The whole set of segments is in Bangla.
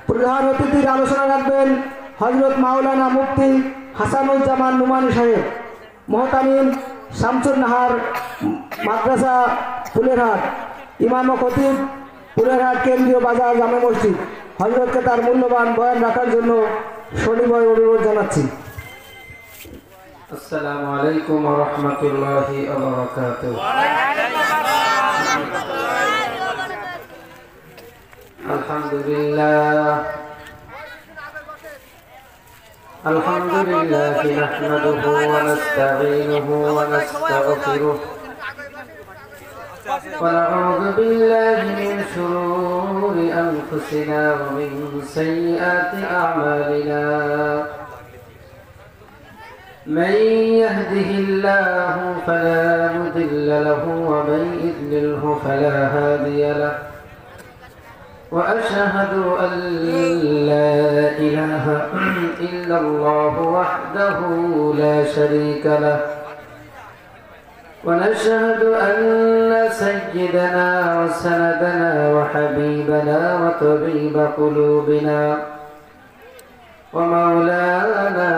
প্রধান অতিথির আলোচনা রাখবেন হযরত মাওলানা মুফতি হাসানুজ্জামান নুমানী সাহেব, মুহতামিম শামসুন নাহার মাদ্রাসা ফুলেরহাট, ইমাম ও খতিব ফুলেরহাট কেন্দ্রীয় বাজার জামে মসজিদ। হযরতকে তার মূল্যবান বয়ান রাখার জন্য সনিবয় অনুরোধ জানাচ্ছি। আসসালামু আলাইকুম ওয়া রাহমাতুল্লাহি ওয়া বারাকাতুহু। আলহামদুলিল্লাহ নাহমাদুহু ওয়া নাস্তাঈনুহু ওয়া নাস্তাগফিরুহ ওয়া নাউযু বিল্লাহি মিন শুরুরি আনফুসিনা ওয়া মিন সাইয়্যাতি আ'মালিনা। من يهده الله فلا مضل له ومن يضلله فلا هادي له وأشهد أن لا إله إلا الله وحده لا شريك له ونشهد أن سيدنا وسندنا وحبيبنا وطبيب قلوبنا ومولانا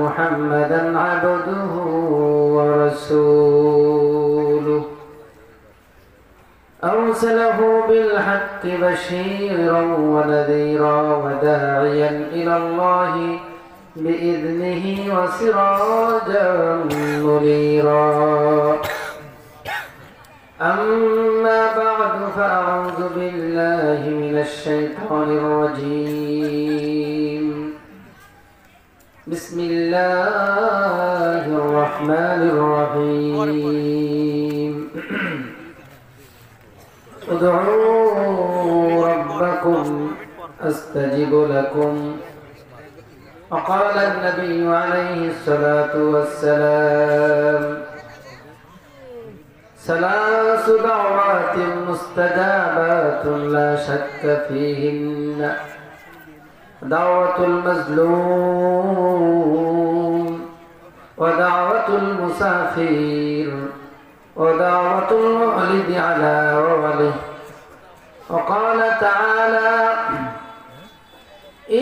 محمدا عبده ورسوله أرسله بالحق بشيرا ونذيرا وداعيا إلى الله بإذنه وسراجا منيرا. أما بعد فأعوذ بالله من الشيطان الرجيم. بسم الله الرحمن الرحيم. ادعوا ربكم استجب لكم. وقال النبي عليه الصلاة والسلام: ثلاث دعوات مستجابات لا شك فيهن: دعوة المظلوم ودعوة المسافر ودعوة المولد على ولده. وقال تعالى: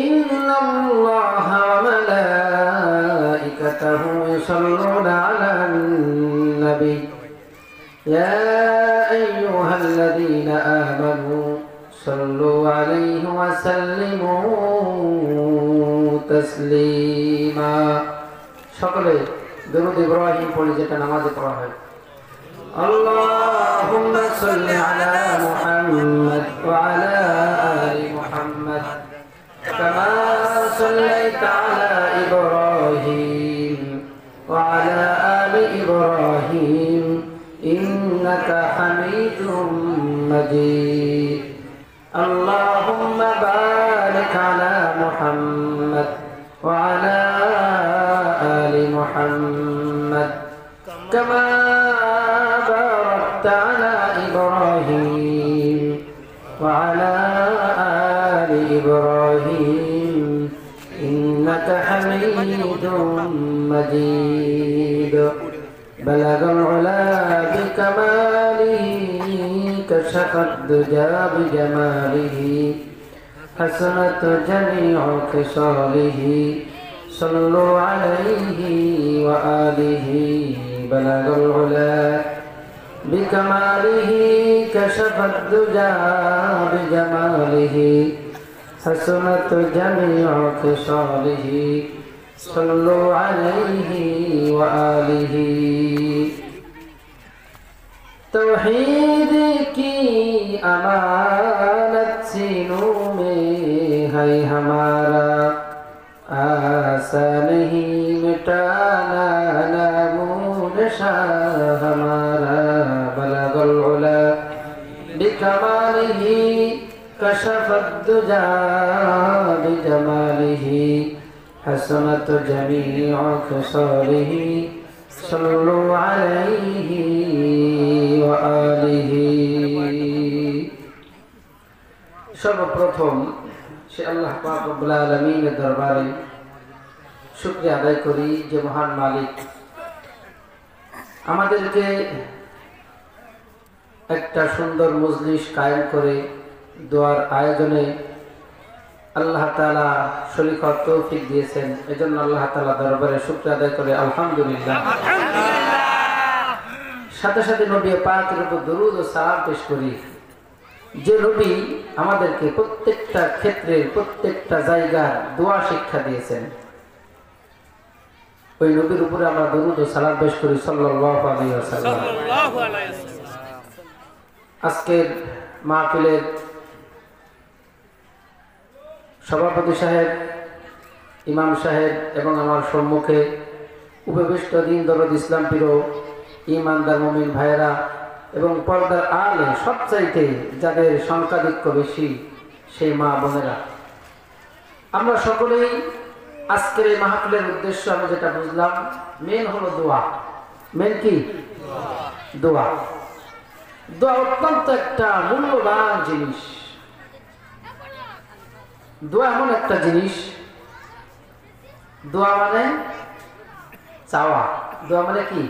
إن الله وملائكته يصلون على النبي يا أيها الذين آمنوا صلوا عليه وسلموا تسليما. সকলে দরুদ ইব্রাহিম পড়ে যেটা নামাজে পড়া হয়। اللهم صل على محمد وعلى آل محمد كما صليت على إبراهيم وعلى آل إبراهيم إنك حميد مجيد. اللهم بارك على محمد وعلى آل محمد كما باركت على إبراهيم وعلى آل إبراهيم إنك حميد مجيد. بلغ العلا بكماله كشف الدجى بجماله حسنت جميع خصاله صلوا عليه وآله. بلغ العلا بكماله كشف الدجى بجماله حسنت جميع خصاله صلوا عليه وآله. तौहीद की अमानत सीनों में है हमारा, आशा नहीं मिटाना नामोनिशा हमारा. बलगल उला बिकमालिही कशफत दुजा बिजमालिही हसनत जमीअ खसालिही सल्लु अलैहि व आलिहि. सर्वप्रथम সে আল্লাহ পাক রব্বুল আলামিনের দরবারে শুকরিয়া আদায় করি যে মহান মালিক আমাদেরকে একটা সুন্দর মজলিস কায়েম করে দোয়ার আয়োজনে আল্লাহ তাআলা শরীক হওয়ার তৌফিক দিয়েছেন। এজন্য আল্লাহ তাআলা দরবারে শুকরিয়া আদায় করে আলহামদুলিল্লাহ। সাথে সাথে নবী পাকের উপর দরুদ ও সালাম পেশ করি, যে নবী আমাদেরকে প্রত্যেকটা ক্ষেত্রে প্রত্যেকটা জায়গার দোয়া শিক্ষা দিয়েছেন। ওই নবীর উপরে আমরা দরুদ ও সালাম পেশ করি সাল্লাল্লাহু আলাইহি ওয়াসাল্লাম। আজকের মাহফিলের সভাপতি সাহেব, ইমাম সাহেব এবং আমার সম্মুখে উপবিষ্ট দিন দরদ ইসলাম প্রিয় ইমানদার মুমিন ভাইয়েরা এবং পর্দার আলে সবচাইতে যাদের সংখ্যাধিক্য বেশি সেই মা বোনেরা, আমরা সকলেই আজকের এই মাহফিলের উদ্দেশ্য আমি যেটা বুঝলাম, মেন হলো দোয়া। মেন কি? দোয়া। দোয়া অত্যন্ত একটা মূল্যবান জিনিস। দোয়া এমন একটা জিনিস, দোয়া মানে চাওয়া। দোয়া মানে কি?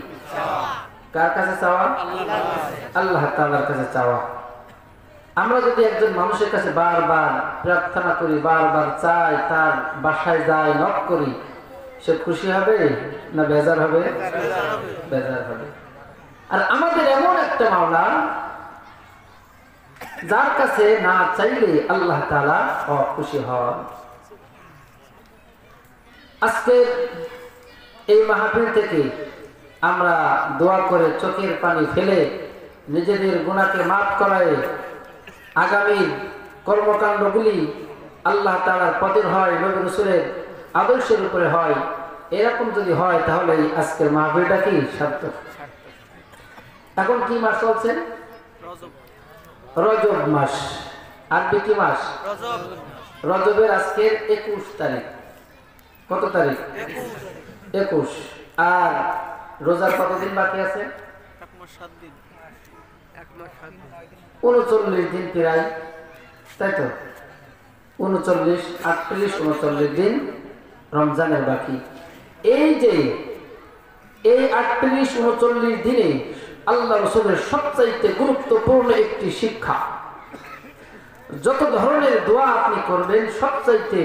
কার কাছে চাওয়া? আল্লাহ তাআলার কাছে চাওয়া। আমরা যদি একজন মানুষের কাছে বারবার প্রার্থনা করি, বারবার চাই, তার বাসায় যাই, নক করি, সে খুশি হবে না বেজার হবে? বেজার হবে। আর আমাদের এমন একটা মাওলা যার কাছে না চাইলে আল্লাহ তাআলা খুশি হন। আজকে এই মাহফিল থেকে আমরা দোয়া করে চোখের পানি ফেলে নিজেদের গুনাহকে মাফ করায় আগামী কর্মকাণ্ডগুলি আল্লাহ তাআলার পথের হয়, নবী রাসূলের আদর্শের উপরে হয়। এরকম যদি হয় তাহলে আজকের মাহফিলটা কি সার্থক। এখন কি মাস চলছে? রজব মাস। আরবি কি মাস? রজবের আজকের 21 তারিখ। কত তারিখ? 21। আর রোজার কতদিন বাকি আছে? 39 দিন প্রায়, তাই তো? 39, 38, 39 দিন রমজানের বাকি। এই যে এই 38, 39 দিনে আল্লাহ রাসূলের সবচাইতে গুরুত্বপূর্ণ একটি শিক্ষা, যত ধরনের দোয়া আপনি করবেন সবচাইতে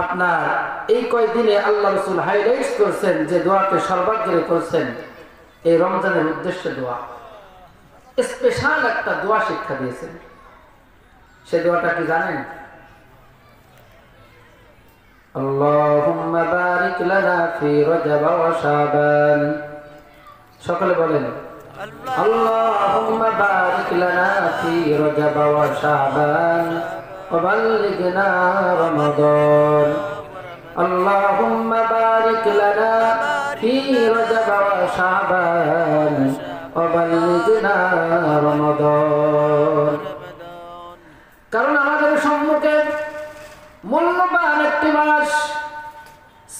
আপনার এই কয়েকদিনে আল্লাহ রাসূল হাইলাইট করেছেন যে দোয়াকে সর্বাগ্রে করেছেন এই রমজানের উদ্দেশ্যে দোয়া। স্পেশাল একটা দোয়া শিক্ষা দিয়েছেন। সে দোয়াটা কি জানেন? আল্লাহুম্মা বারিক লানা ফি রজব ওয়া শাবান। সকলে বলেন আল্লাহুম্মা বারিক লানা ফি রজব ওয়া শাবান ওয়া বাল্লিগনা রমাদান। আল্লাহুম্মা বারিক লানা ফি রজব ওয়া শাবান ওয়া বাল্লিগনা রমাদান। কারণ আমাদের সম্মুখে মূল্যবান একটি মাস।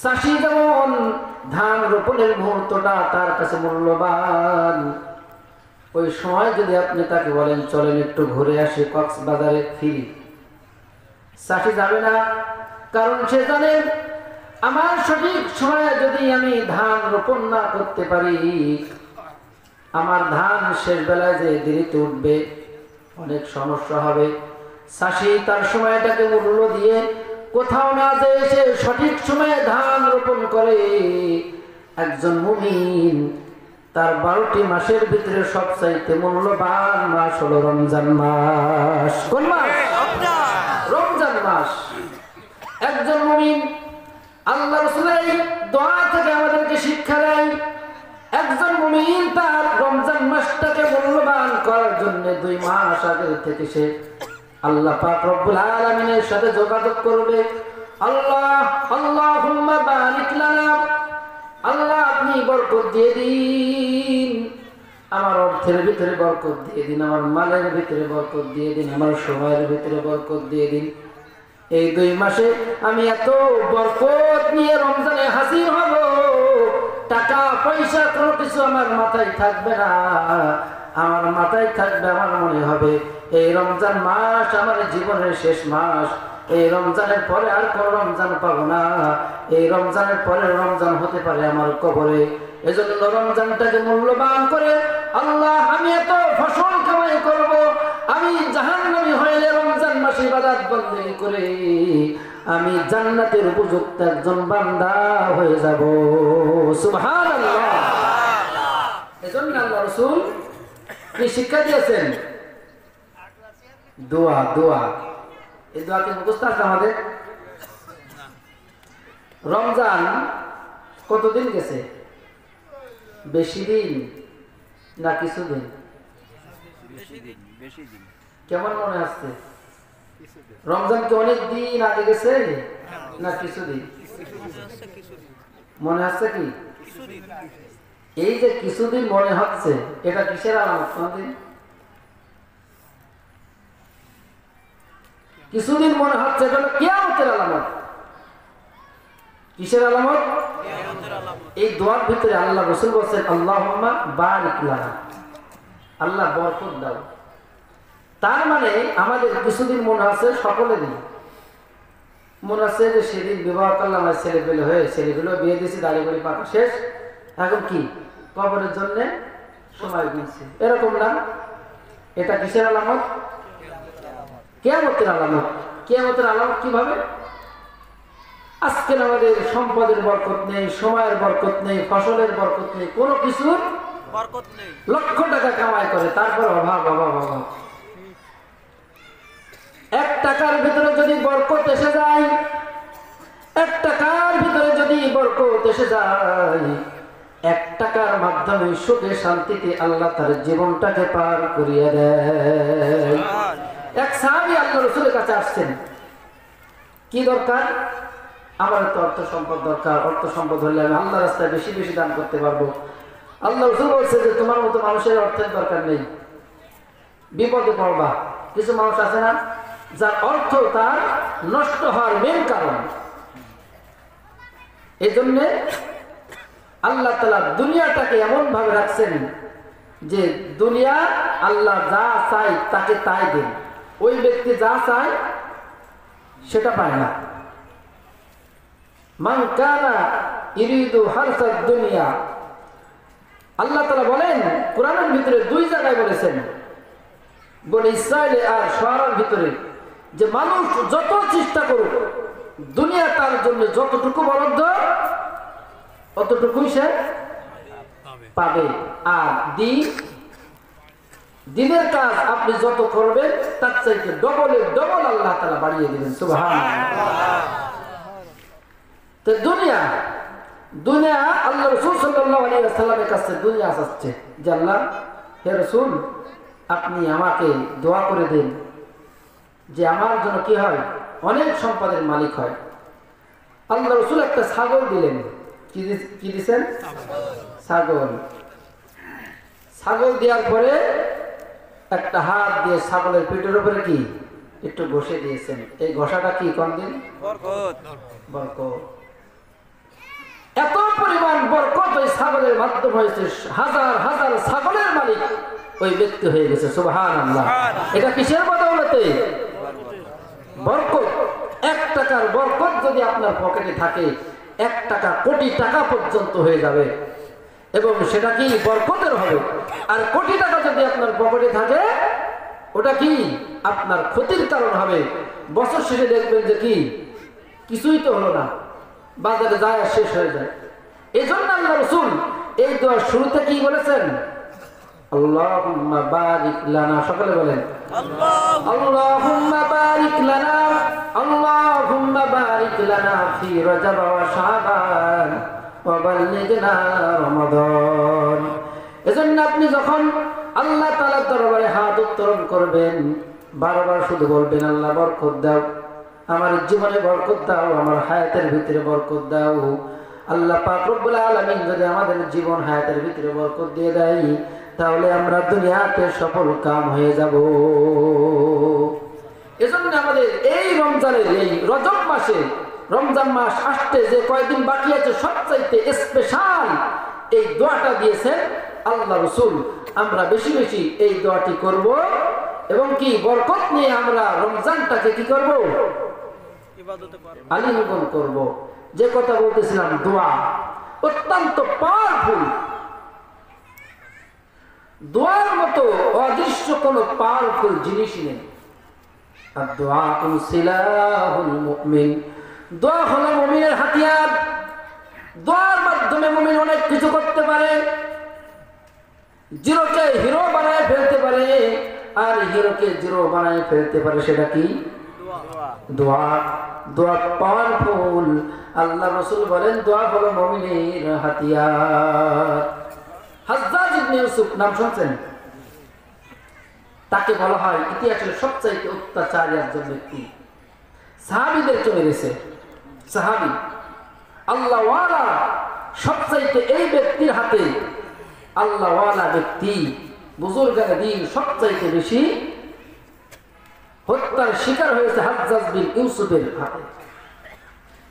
চাষি যেমন ধান রোপণের মুহূর্তটা তার কাছে মূল্যবান, ওই সময় যদি আপনি তাকে বলেন চলেন একটু ঘুরে আসি, কক্সবাজারে ফিরি, চাষি যাবে না। কারণ সে জানে আমার সঠিক সময়ে যদি আমি ধান রোপণ না করতে পারি, আমার ধান শেষ বেলায় যে দেরিতে উঠবে, অনেক সমস্যা হবে। চাষি তার সময়টাকে মূল্য দিয়ে কোথাও না যে সে সঠিক সময়ে ধান রোপণ করে। একজন মুমিন তার 12টি মাসের ভিতরে সবচাইতে মূল্যবান মাস হলো রমজান মাস। কোন মাস? রমজান মাস। একজন মুমিন আল্লাহ রাসূলের দোয়া থেকে আমাদেরকে শিক্ষা দেয়, একজন মুমিন তার রমজান মাসটাকে মূল্যবান করার জন্য 2 মাস আগে থেকে সে আল্লাহ পাক রব্বুল আলামিনের সাথে যোগাযোগ করবে। আল্লাহুম্মা বারিক লানা, আল্লাহ আপনি বরকত দিয়ে দিন, আমার অর্থের ভিতরে বরকত দিয়ে দিন, আমার মালের ভিতরে বরকত দিয়ে দিন, আমার সময়ের ভিতরে বরকত দিয়ে দিন। এই 2 মাসে আমি এত বরকত নিয়ে রমজানে হাজির হব, টাকা পয়সা কোনো কিছু আমার মাথায় থাকবে না। আমার মাথায় থাকবে, আমার মনে হবে এই রমজান মাস আমার জীবনের শেষ মাস, এই রমজানের পরে আর কোন রমজান পাবো না, এই রমজানের পরে রমজান হতে পারে আমার কবরে। এজন্য রমজানটাকে মূল্যবান করে আল্লাহ আমি এত ফসল কামাই করব, আমি জাহান্নামী হইলে রমজান মাস মাস ইবাদত বন্দেগী করে আমি জান্নাতের উপযুক্ত একজন বান্দা হয়ে যাব। সুবহানাল্লাহ। এজন্য আল্লাহ রাসূল কি শিক্ষা দিয়েছেন? দোয়া। দোয়া, এই দোয়াকে মুখস্থ আছে আমাদের। রমজান কতদিন গেছে? বেশি দিন না কিছুদিন? কেমন মনে আসছে? রমজান কি অনেক দিন আগে গেছে না কিছুদিন? মনে হচ্ছে কি এই যে কিছুদিন মনে হচ্ছে, এটা কিসের আলামত? কোনদিন কিছুদিন মনে হচ্ছে, এটা হলো কিয়ামতের আলামত। কিসের আলামত? এই দোয়ার ভিতরে আল্লাহ রাসূল বলেছেন আল্লাহুম্মা বারিক লানা, আল্লাহ বরকত দাও। তার মানে আমাদের কিছুদিন মনে আছে, সকলেরই মনে আছে যে সেদিন বিবাহ করলাম, আমার ছেলেপেলে হয়ে ছেলেগুলো বিয়ে দিয়েছি, দাঁড়িয়ে বাড়ি পাকা শেষ, এখন কি কবরের জন্য সময় দিয়েছি, এরকম না? এটা কিসের আলামত? কিয়ামতের আলামত। কিয়ামতের আলামত কিভাবে? আজকে আমাদের সম্পদের বরকত নেই, সময়ের বরকত নেই, ফসলের বরকত নেই, কোনো কিছুর বরকত নেই। লক্ষ টাকা কামাই করে, তারপর অভাব অভাব অভাব। 1 টাকার ভিতরে যদি বরকত এসে যায়, 1 টাকার ভিতরে যদি বরকত এসে যায়, 1 টাকার মাধ্যমে সুখে শান্তিতে আল্লাহ তার জীবনটাকে পার করিয়ে দেয়। এক সাহাবী আল্লাহ রাসূলের কাছে আসছেন, কি দরকার? আমার তো অর্থ সম্পদ দরকার, অর্থ সম্পদ হলে আমি আল্লাহ রাস্তায় বেশি বেশি দান করতে পারবো। আল্লাহ রাসূল বলছে যে তোমার মতো মানুষের অর্থের দরকার নেই, বিপদে পড়বা। কিছু মানুষ আছে না, যার অর্থ তার নষ্ট হওয়ার মেন কারণ। এই জন্য আল্লাহ তাআলা দুনিয়াটাকে এমন ভাবে রাখছেন যে দুনিয়া আল্লাহ যা চায় তাকে তাই দেন, ওই ব্যক্তি যা চায় সেটা পায় না। মান কানা ইরিদু হারসাদ দুনিয়া, আল্লাহ তাআলা বলেন কোরআনের ভিতরে 2 জায়গায় বলেছেন, বলে ইসরায়েল আর শোয়ারার ভিতরে, যে মানুষ যত চেষ্টা করুক দুনিয়া তার জন্য যতটুকু বরাদ্দ অতটুকুই সে পাবে। আর দিনের কাজ আপনি যত করবেন তার চাইতে ডবলের ডবল আল্লাহ তাআলা বাড়িয়ে দিবেন। সুবহানাল্লাহ। তো দুনিয়া আল্লাহ রাসূল সাল্লাল্লাহু আলাইহি ওয়াসাল্লামের কাছে দুনিয়া আসছে যে আল্লাহ, হে রাসূল, আপনি আমাকে দোয়া করে দেন যে আমার জন্য কি হয়, অনেক সম্পদের মালিক হয়। আল্লাহ রাসূল একটা ছাগল দিলেন। কি দিয়েছেন? ছাগল দেওয়ার পরে একটা হাত দিয়ে ছাগলের পেটের উপরে কি একটু ঘষে দিয়েছেন। এই ঘষাটা কি কোন দিন? বরকত। এত পরিমাণ বরকত ওই ছাগলের মাধ্যমে হয়েছে, হাজার হাজার ছাগলের মালিক ওই ব্যক্তি হয়ে গেছে। সুবহানাল্লাহ। এটা কিসের বদৌলতে? বরকত। 1 টাকার বরকত যদি আপনার পকেটে থাকে, 1 টাকা কোটি টাকা পর্যন্ত হয়ে যাবে, এবং সেটা কি বরকতের হবে। আর কোটি টাকা যদি আপনার পকেটে থাকে, ওটা কি আপনার ক্ষতির কারণ হবে। বছর শেষে দেখবেন যে কি কিছুই তো হলো না, বাজারে যায় আর শেষ হয়ে যায়। এই জন্য আল্লাহ রাসূল এই দোয়ার শুরুতে কি বলেছেন? আল্লাহুম্মা বারিক লানা। সকলে বলেন আল্লাহুম্মা বারিক লানা, আল্লাহুম্মা বারিক লানা ফি রজব ওয়া শাবান ওয়া বাল্লিগনা রমাদান। এজন্য আপনি যখন আল্লাহ তাআলার দরবারে হাত উত্তোলন করবেন, বারবার শুধু বলবেন আল্লাহ বরকত দাও, আমার জীবনে বরকত দাও, আমার হায়াতের ভিতরে বরকত দাও। আল্লাহ পাক রব্বুল আলামিন যদি আমাদের জীবন হায়াতের ভিতরে বরকত দিয়ে দেয়, তাহলে আমরা দুনিয়াতে সফল কাম হয়ে যাব। এজন্য আমাদের এই রমজানের, এই রজব মাসে, রমজান মাস আসতে যে কয়েকদিন বাকি আছে, সবচাইতে স্পেশাল এই দোয়াটা দিয়েছেন আল্লাহ রাসূল। আমরা বেশি বেশি এই দোয়াটি করব, এবং কি বরকত নিয়ে আমরা রমজানটাকে কি করব? আলিঙ্গন করব। যে কথা বলতেছিলাম, দোয়া অত্যন্ত পাওয়ারফুল। দোয়ার মতো অদৃশ্য কোনো পাওয়ারফুল জিনিস নেই। আদ-দুআউ সিলাহুল মুমিন। দোয়া হলো মুমিনের হাতিয়ার। দোয়ার মাধ্যমে মুমিন অনেক কিছু করতে পারে। জিরোকে হিরো বানায় ফেলতে পারে, আর হিরোকে জিরো বানায় ফেলতে পারে। সেটা কি? দোয়া। দোয়া পাওয়ারফুল। আল্লাহ রাসূল বলেন দোয়া হলো মুমিনের হাতিয়ার। হাজ্জাজ ইবনে ইউসুফ নাম শুনছেন? তাকে বলা হয় ইতিহাসের সবচাইতে অত্যাচারী একজন ব্যক্তি। সাহাবীদেরকে মেরেছে। সাহাবী আল্লাহওয়ালা, সবচাইতে এই ব্যক্তির হাতে, আল্লাহওয়ালা ব্যক্তি বুজুর্গানে দ্বীন সবচাইতে বেশি হত্যার শিকার হয়েছে হাজ্জাজ বিন ইউসুফের হাতে।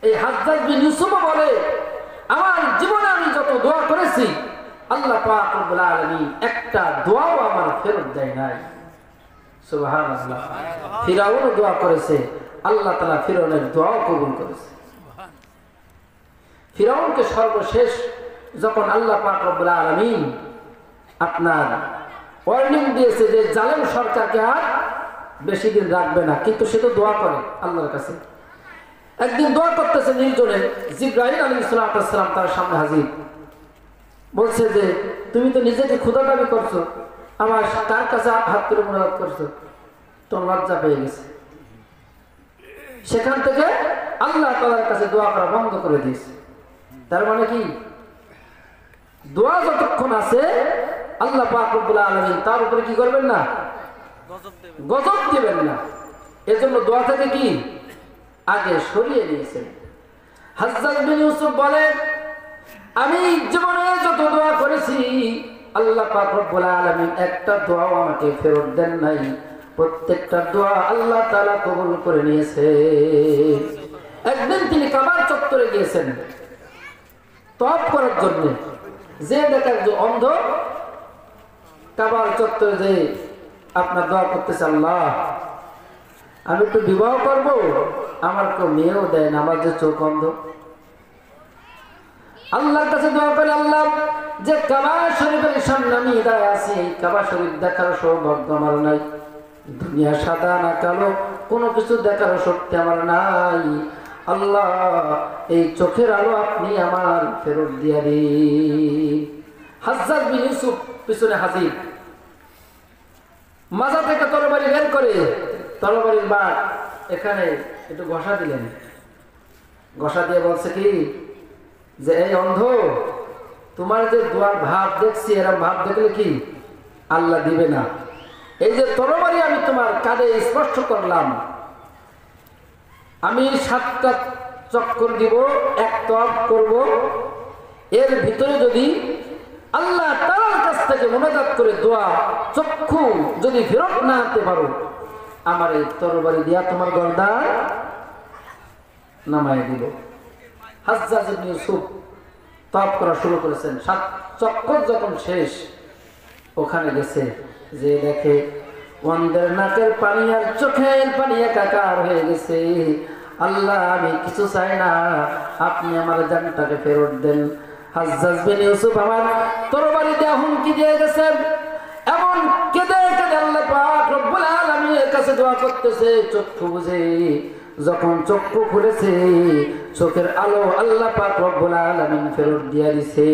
এই হাজ্জাজ বিন ইউসুফ বলে, আমার জীবনে আমি যত দোয়া করেছি আল্লাহ পাক রব্বুল আলামিন একটা দোয়াও আমার ফেরত দেয় নাই। সুবহানাল্লাহ। ফিরাউন দোয়া করেছে, আল্লাহ তাআলা ফিরাউনের দোয়াও কবুল করেছে। ফিরাউনকে সর্বশেষ যখন আল্লাহ পাক রব্বুল আলামিন আপনার ওয়ার্নিং দিয়েছে যে জালেম সরকারকে আর বেশি দিন রাখবে না, কিন্তু সে তো দোয়া করে আল্লাহর কাছে। একদিন দোয়া করতেছে নির্জনে, জিবরাইল আলাইহিস সালাম তার সামনে হাজির। বলছে যে তুমি তো নিজেকে ক্ষুধা দাবি করছো, আমার কার কাছে হাত তুলে মুনাজাত করছো? তোর লজ্জা পেয়ে গেছে। সেখান থেকে আল্লাহ তাআলার কাছে দোয়া করা বন্ধ করে দিয়েছে। তার মানে কি? দোয়া যতক্ষণ আছে আল্লাহ পাক রব্বুল আলামিন তার উপরে কি করবেন না? গজব দিবেন না। এজন্য দোয়া থেকে কি আগে সরিয়ে নিয়েছেন। হাজ্জাজ বিন ইউসুফ বলে, আমি জীবনে যত দোয়া করেছি আল্লাহ পাক রব্বুল আলামিন একটা দোয়াও আমাকে ফেরত দেন নাই। প্রত্যেকটা দোয়া আল্লাহ তাআলা কবুল করে নিয়েছে। একদিন তিনি কাবার চত্বরে গিয়েছেন তওয়াফ করার জন্য। যে দেখেন যে অন্ধ কাবার চত্বরে যে আপনার দোয়া করতেছে, আল্লাহ আমি একটু বিবাহ করব, আমার কেউ মেয়েও দেয় না, আমার যে চোখ অন্ধ। আল্লাহর কাছে দোয়া করে, আল্লাহ যে কাবা শরীফের সামনে আমি দাঁড়িয়ে আছি, কাবা শরীফ দেখার সৌভাগ্য আমার নাই। দুনিয়া সাদা না কালো কোনো কিছু দেখার শক্তি আমার নাই। আল্লাহ এই চোখের আলো আপনি আমার ফেরত দিয়ে দিন। হাজ্জাজ বিন ইউসুফ পিছনে হাজির, মাজা থেকে তরবারি বের করে তরবারির বাট এখানে একটু ঘষা দিলেন। ঘষা দিয়ে বলছে কি যে এই অন্ধ, তোমার যে দোয়ার ভাব দেখছি এরকম ভাব দেখলে কি আল্লাহ দিবে না। এই যে তরবারি আমি তোমার কাঁধে স্পর্শ করলাম, আমি 7টা চক্কর দিব, এক তওয়াফ করব, এর ভিতরে যদি আল্লাহ তাআলার কাছ থেকে মুনাজাত করে দোয়া চক্ষু যদি ফেরত না আনতে পারো, আমার এই তরবারি দিয়া তোমার গর্দান নামায় দিব। হাজ্জাজ ইবনে ইউসুফ তওয়াফ করা শুরু করেছেন। 7 চক্কর যখন শেষ, ওখানে গেছে যে দেখে অন্ধের নাকের পানি আর চোখের পানি একাকার হয়ে গেছে। আল্লাহ আমি কিছু চাই না, আপনি আমার জানটাকে ফেরত দেন। হাজ্জাজ বিন ইউসুফ আমার তরবারি দিয়ে হুমকি দিয়ে গেছেন। এমন কেঁদে কেঁদে আল্লাহ পাক রব্বুল আলামিনের কাছে দোয়া করতেছে চক্ষু বুঝে। যখন চক্ষু খুলেছে, চোখের আলো আল্লাহ পাক রব্বুল আলামিন ফেরত দিয়ে দিছে।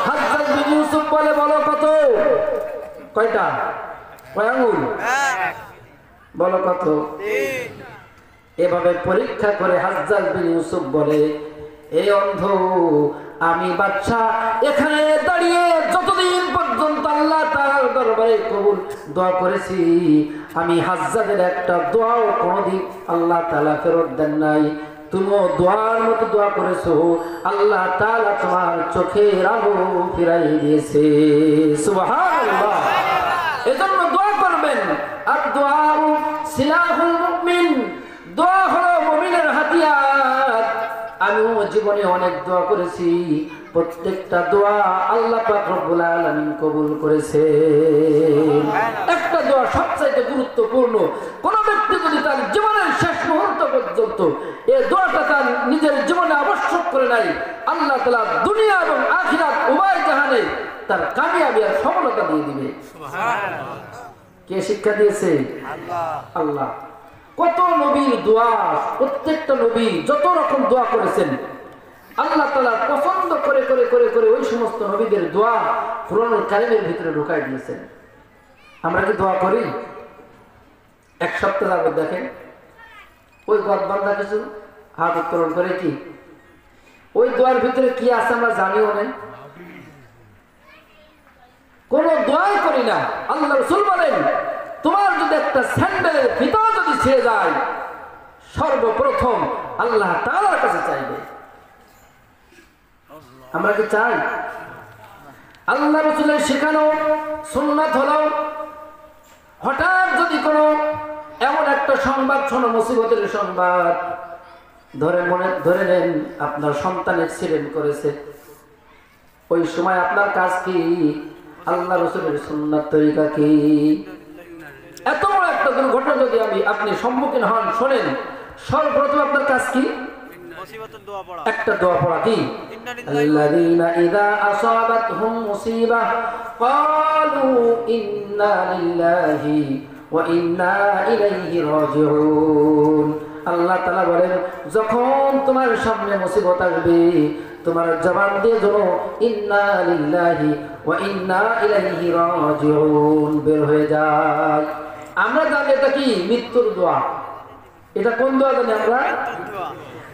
হাজ্জাজ বিন ইউসুফ বলে, বলো কত? কয়টা? কয় আঙ্গুল? বলো কত? এভাবে পরীক্ষা করে হাজ্জাজ বিন ইউসুফ বলে, এই অন্ধ, আমি বাদশা এখানে দাঁড়িয়ে যতদিন পর্যন্ত আল্লাহ তাআলার দরবারে কবুল দোয়া করেছি, আমি হাজ্জাজের একটা দোয়াও কোনোদিন আল্লাহ তাআলা ফেরত দেন নাই। তুমিও দোয়ার মতো দোয়া করেছো, আল্লাহ তাআলা তোমার চোখের আলো ফিরাই দিয়েছে। সুবহানাল্লাহ। এজন্য দোয়া করবেন। আর দোয়া সিলাহুল মুমিন, দোয়া হলো মুমিনের হাতিয়ার। আমিও জীবনে অনেক দোয়া করেছি, প্রত্যেকটা দোয়া আল্লাহ পাক রব্বুল আলামিন কবুল করেছে। একটা দোয়া সবচাইতে গুরুত্বপূর্ণ। কোন ব্যক্তি যদি তার জীবনের শেষ মুহূর্ত পর্যন্ত এই দোয়াটা তার নিজের জীবনে আবশ্যক করে নাই, আল্লাহ তাআলা দুনিয়া এবং আখিরাত উভয় জাহানে তার কামিয়াবি আর সফলতা দিয়ে দিবে। কে শিক্ষা দিয়েছে? আল্লাহ। কত নবীর দোয়া, প্রত্যেকটা নবী যত রকম দোয়া করেছেন আল্লাহ তাআলা পছন্দ করে করে করে করে ওই সমস্ত নবীদের দোয়া কুরআনুল কারীমের ভিতরে ঢুকাই দিয়েছেন। আমরা কি দোয়া করি? এক সপ্তাহ যাবত দেখেন ওই গদবান্দা কিছু হাত উত্তোলন করে কি ওই দোয়ার ভিতরে কি আছে আমরা জানিও না, কোন দোয়াই করি না। আল্লাহ রাসূল বলেন তোমার যদি একটা স্যান্ডেলের ফিতা যদি ছিঁড়ে যায় সর্বপ্রথম আল্লাহ তাআলার কাছে চাইবে। আমরা কি চাই? আল্লাহ রাসূলের শেখানো সুন্নাত হলো হঠাৎ যদি কোনো এমন একটা সংবাদ শোনো, মুসিবতের সংবাদ, ধরে নেন আপনার সন্তান অ্যাক্সিডেন্ট করেছে, ওই সময় আপনার কাজ কি? আল্লাহ রাসূলের সুন্নাত তরিকা কি? এত বড় একটা দুর্ঘটনা যদি আপনি সম্মুখীন হন, শোনেন, সর্বপ্রথম আপনার কাজ কি? একটা দোয়া পড়া। কি? আল্লাযীনা ইযা আসাবাতহুম মুসিবাহ ক্বালু ইন্না লিল্লাহি ওয়া ইন্না ইলাইহি রাজিউন। আল্লাহ তাআলা বলেন যখন তোমার সামনে মুসিবত আসবে তোমার জবান দিয়ে যেন ইন্না লিল্লাহি ওয়া ইন্না ইলাইহি রাজিউন বের হয়ে যায়। আমরা জানি এটা কি? মৃত্যুর দোয়া। এটা কোন দোয়া জানি আমরা?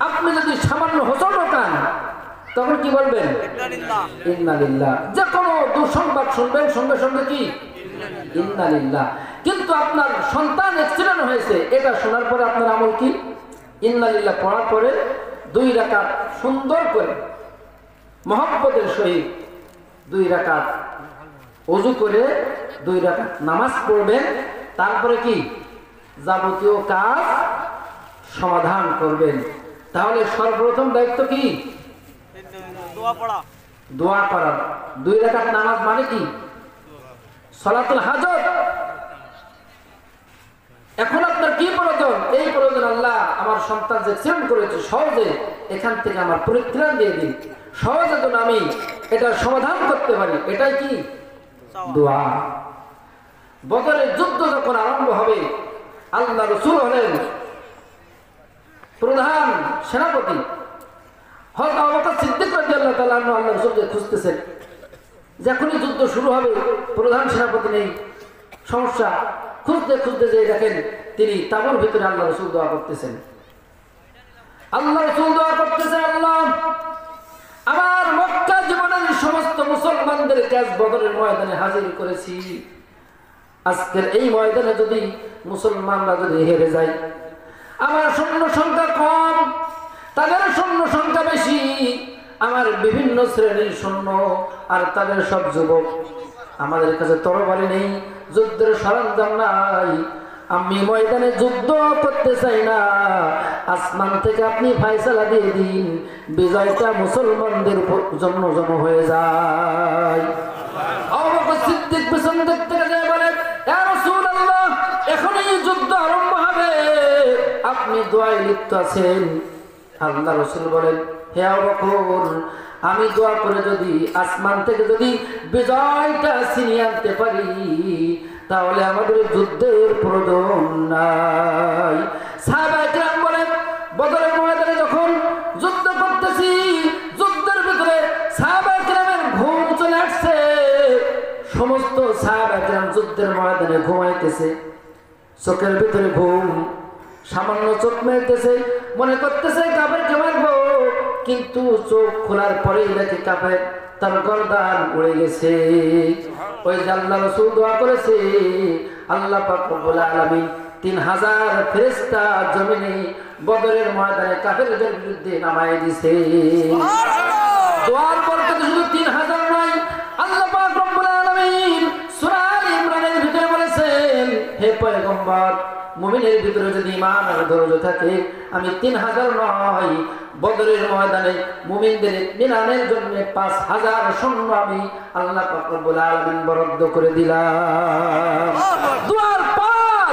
আপনি যদি সামান্য হোঁচট খান তখন কি বলবেন? ইন্না লিল্লাহ। যে কোনো দুঃসংবাদ শুনবেন সঙ্গে সঙ্গে কি? ইন্না লিল্লাহ। কিন্তু আপনার সন্তান অ্যাক্সিডেন্ট হয়েছে, এটা শোনার পরে আপনার আমল কি? ইন্না লিল্লাহ পড়ার পরে 2 রাকাত সুন্দর করে মহব্বতের সহিত 2 রাকাত ওযু করে 2 রাকাত নামাজ পড়বেন। তারপরে কি? যাবতীয় কাজ সমাধান করবেন। তাহলে সর্বপ্রথম দায়িত্ব কি? দোয়া করা। 2 রাকাত নামাজ মানে কি? সালাতুল হাজত। এখন আপনার কি প্রয়োজন? এই প্রয়োজন আল্লাহ আমার সন্তান যে অ্যাক্সিডেন্ট করেছে সহজে এখান থেকে আমার পরিত্রাণ দিয়ে দিন, সহজে যেন আমি এটা সমাধান করতে পারি। এটাই কি? দোয়া। বদরের যুদ্ধ যখন আরম্ভ হবে আল্লাহ রাসূল হলেন প্রধান সেনাপতি। হযরত আবু বকর সিদ্দিক রাদিয়াল্লাহু তাআলা আল্লাহ রাসূলকে খুঁজতেছেন, যখনই যুদ্ধ শুরু হবে প্রধান সেনাপতি নেই, সমস্যা। খুঁজতে খুঁজতে যে দেখেন তিনি তাঁবুর ভিতরে আল্লাহ রাসূল দোয়া করতেছেন। আল্লাহ রাসূল দোয়া করতেছেন, আল্লাহ আমার মক্কা জীবনের সমস্ত মুসলমানদের কাজ বদরের ময়দানে হাজির করেছি, আজকের এই ময়দানে যদি মুসলমানরা যদি হেরে যায়, আমার সৈন্য সংখ্যা কম তাদের সৈন্য সংখ্যা বেশি, আমার বিভিন্ন শ্রেণীর সৈন্য আর তাদের সব যুবক, আমাদের কাছে তরবারি নেই, যুদ্ধের সরঞ্জাম নাই, আমি ময়দানে যুদ্ধ করতে চাই না, আসমান থেকে আপনি ফয়সালা দিয়ে দিন, বিজয়টা মুসলমানদের জন্য জন্য হয়ে যায়। আবু বকর সিদ্দিক পেছন দেখতে গিয়ে বলে, ইয়া রাসূলুল্লাহ এখনই যুদ্ধ আরম্ভ হবে, আপনি দোয়ায় লিপ্ত আছেন। আল্লাহ রাসূল বলেন, হে আবু বকর আমি দোয়া করে যদি আসমান থেকে যদি বিজয়টা ছিনিয়ে আনতে পারি তাহলে আমাদের যুদ্ধের প্রয়োজন নাই। সাহাবায়ে কেরাম বলেন বদরের ময়দানে যখন যুদ্ধ করতেছি যুদ্ধের ভিতরে সাহাবায়ে কেরামের ঘুম চলে আসছে, সমস্ত সাহাবায়ে কেরাম যুদ্ধের ময়দানে ঘুমাইতেছে, চোখের ভিতরে ঘুম, সামান্য চোখ মেলতেছে, মনে করতেছে কাফেরকে মারবো, কিন্তু চোখ খোলার পরেই দেখে কাফের তার গর্দান উড়ে গেছে। ওই যে আল্লাহ রাসূল দোয়া করেছে, আল্লাহ পাক রব্বুল আলামিন 3000 ফেরেশতা জমিনে বদরের ময়দানে কাফেরদের বিরুদ্ধে নামায়ে দিয়েছে। দোয়ার বরকতে শুধু 3000 নয়, আল্লাহ পাক রব্বুল আলামিন সূরা আলে ইমরানের ভিতরে বলেছেন, হে পয়গম্বর মুমিনের ভিতরে যদি ঈমান আর ধৈর্য থাকে আমি 3000 নয় বদরের ময়দানে মুমিনদের ইতমিনানের জন্য 5000 সৈন্য আমি আল্লাহ পাক রব্বুল আলামিন বরাদ্দ করে দিলাম। দোয়ার পর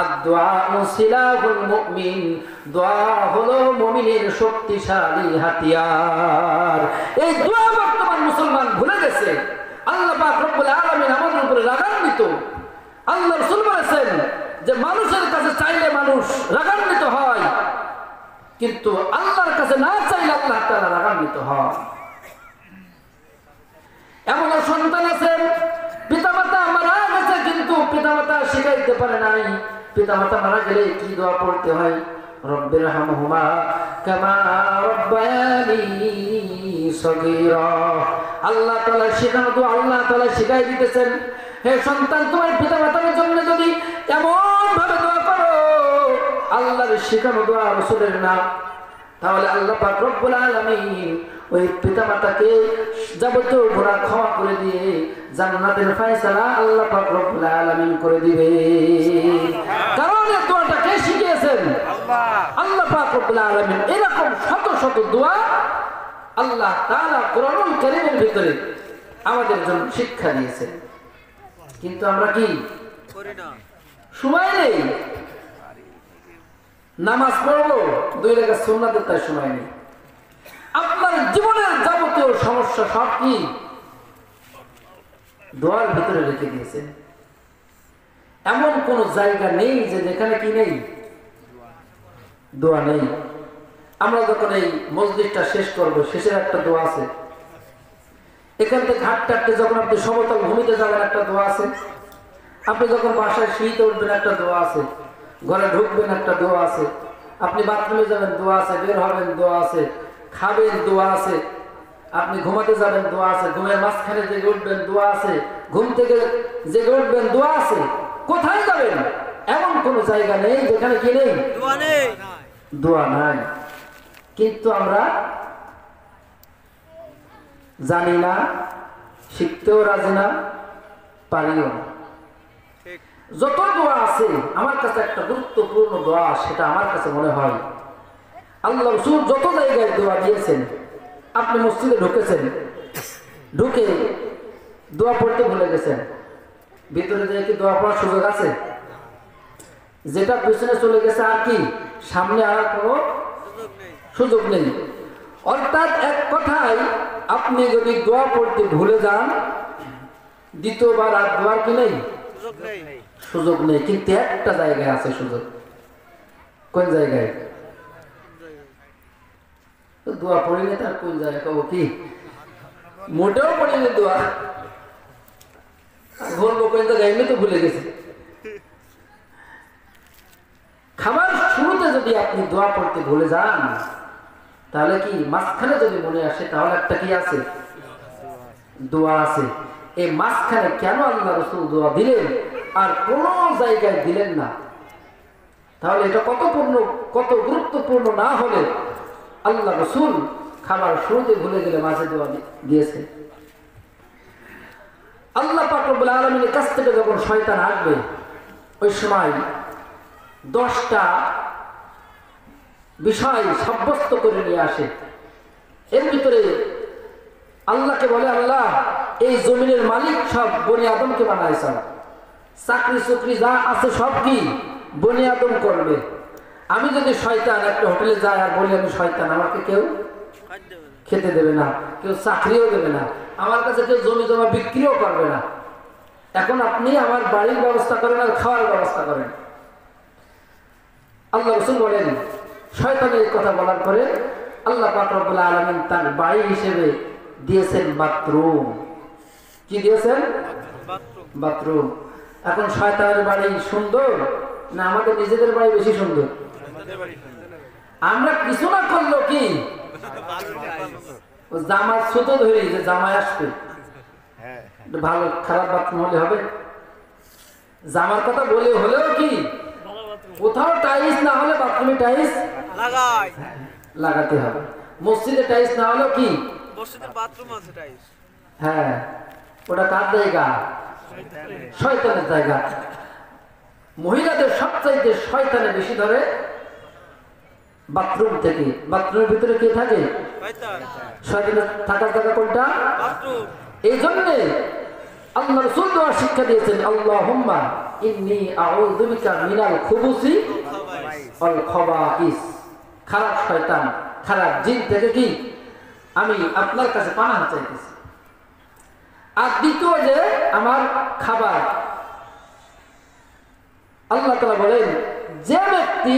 আদ-দুআউ সিলাহুল মুমিন, দোয়া হলো মুমিনের শক্তিশালী হাতিয়ার। এই দোয়া বর্তমান মুসলমান ভুলে গেছে। আল্লাহ পাক রব্বুল আলামিন আমাদের উপরে রাগান্বিত। আল্লাহ রাসূল বলেছেন যে মানুষের কাছে চাইলে মানুষ রাগান্বিত হয়, কিন্তু আল্লাহর কাছে না চাইলে আল্লাহ তাআলা রাগান্বিত হয়। এমন সন্তান আছে পিতামাতা মারা গেছে কিন্তু পিতামাতা শিখাইতে পারে নাই, পিতামাতা মারা গেলে কি দোয়া পড়তে হয়, রব্বিরহামহুমা কামা রাব্বায়ানি সগীরা। আল্লাহ তাআলা শেখানো দোয়া আল্লাহ তাআলা শিখাই দিতেছেন, হে সন্তান তোমার পিতামাতার জন্য যদি এমন ভাবে দোয়া করো, আল্লাহর শেখানো দোয়া রাসূলের না, তাহলে আল্লাহ পাক রব্বুল আলামিন ওই পিতামাতাকে যাবতীয় গুনাহ ক্ষমা করে দিয়ে জান্নাতের ফয়সালা আল্লাহ পাক রব্বুল আলামিন করে দিবে। কারণ এই দোয়াটা কে শিখিয়েছেন? আল্লাহ পাক রব্বুল আলামিন। এরকম শত শত দোয়া আল্লাহ তাআলা কোরআনুল কারীমের ভিতরে আমাদের জন্য শিক্ষা দিয়েছেন, কিন্তু আমরা কি করি না? সময় নেই, নামাজ পড়বো 2 রাকাত সুন্নাতের তার সময় নেই। আপনার জীবনের যাবতীয় সমস্যা সব কি দোয়ার ভিতরে রেখে দিয়েছেন। এমন কোন জায়গা নেই যে যেখানে কি নেই, দোয়া নেই। আমরা যখন এই মসজিদটা শেষ করবো, শেষের একটা দোয়া আছে। এখান থেকে হাঁটতে হাঁটতে যখন আপনি সমতল ভূমিতে যাবেন একটা দোয়া আছে, আপনি যখন বাসায় শুইতে উঠবেন একটা দোয়া আছে, ঘরে ঢুকবেন একটা দোয়া আছে, আপনি বাথরুমে যাবেন দোয়া আছে, বের হবেন দোয়া আছে, খাবেন দোয়া আছে, আপনি ঘুমাতে যাবেন দোয়া আছে, ঘুমের মাঝখানে জেগে উঠবেন দোয়া আছে, ঘুম থেকে জেগে উঠবেন দোয়া আছে। কোথায় যাবেন এমন কোন জায়গা নেই যেখানে কি নেই, দোয়া নাই। কিন্তু আমরা জানি না, শিখতেও রাজি না, পারিও না। যত দোয়া আছে আমার কাছে একটা গুরুত্বপূর্ণ দোয়া, সেটা আমার কাছে মনে হয় আল্লাহ রাসূল যত জায়গায় দোয়া দিয়েছেন, আপনি মসজিদে ঢুকেছেন, ঢুকে দোয়া পড়তে ভুলে গেছেন, ভিতরে যেয়ে কি দোয়া পড়ার সুযোগ আছে? যেটা পিছনে চলে গেছে আর কি সামনে আর কোনো সুযোগ নেই। অর্থাৎ এক কথায় আপনি যদি দোয়া পড়তে ভুলে যান, দ্বিতীয়বার আর দোয়ার কি নেই, সুযোগ নেই। কিন্তু একটা জায়গায় আছে সুযোগ। কোন জায়গায়? দোয়া পড়িনি তার কোন জায়গায় কব কি, মোটেও পড়িনি দোয়া, বলবো কোন জায়গায়, এমনি তো ভুলে গেছি। খাবার শুরুতে যদি আপনি দোয়া পড়তে ভুলে যান, তাহলে কি মাঝখানে যদি মনে আসে, তাহলে একটা কি আছে, দোয়া আছে। এই মাঝখানে কেন আল্লাহ রাসূল দোয়া দিলেন আর কোন জায়গায় দিলেন না? তাহলে এটা কত গুরুত্বপূর্ণ না হলে আল্লাহ রাসূল খাবার শুরুতে ভুলে গেলে মাঝে দোয়া দিয়েছে। আল্লাহ পাক রব্বুল আলামিনের কাছ থেকে যখন শয়তান আসবে, ওই সময় 10টা বিষয় সাব্যস্ত করে নিয়ে আসে। এর ভিতরে আল্লাহকে বলে, আল্লাহ এই জমিনের মালিক সব বনি আদমকে বানাইছে, চাকরি চুকরি যা আছে সব কি বনি আদম করবে। আমি যদি শয়তান একটা হোটেলে যাই আর বলি আমি শয়তান, আমাকে কেউ খেতে দেবে না, কেউ চাকরিও দেবে না, আমার কাছে কেউ জমি জমা বিক্রিও করবে না। এখন আপনি আমার বাড়ির ব্যবস্থা করেন আর খাওয়ার ব্যবস্থা করেন। আল্লাহ রাসূল বলেন, শয়তানের এই কথা বলার পরে আল্লাহ পাক রব্বুল আলামিন তার বাড়ি হিসেবে দিয়েছেন বাথরুম। কি দিয়েছেন? বাথরুম। এখন শয়তানের বাড়ি সুন্দর না আমাদের নিজেদের বাড়ি বেশি সুন্দর? আমরা কিছু না করলো কি জামার সুতো ধরি যে জামায় আসবে, ভালো খারাপ বাথরুম হলে হবে? জামার কথা বলে হলেও কি কোথাও টাইলস না হলে বাথরুমে টাইলস লাগাতে হবে। মসজিদে টাইলস না হলেও কি মসজিদে বাথরুম আছে টাইলস। হ্যাঁ, ওটা কার জায়গা? শয়তানের জায়গা। মহিলাদের সবচাইতে শয়তানে বেশি ধরে বাথরুম থেকে। বাথরুমের ভিতরে কে থাকে? শয়তানের থাকার জায়গা কোনটা? বাথরুম। এই জন্য আল্লাহ রাসূল দোয়া শিক্ষা দিয়েছেন, আল্লাহুম্মা ইন্নী আউযু বিকা মিনাল খুবুসি ওয়াল খাবাইস। খারাপ শয়তান, খারাপ জিন থেকে কি আমি আপনার কাছে পানাহ চাইতেছি। আর দ্বিতীয় যে আমার খাবার, আল্লাহ তাআলা বলেন, যে ব্যক্তি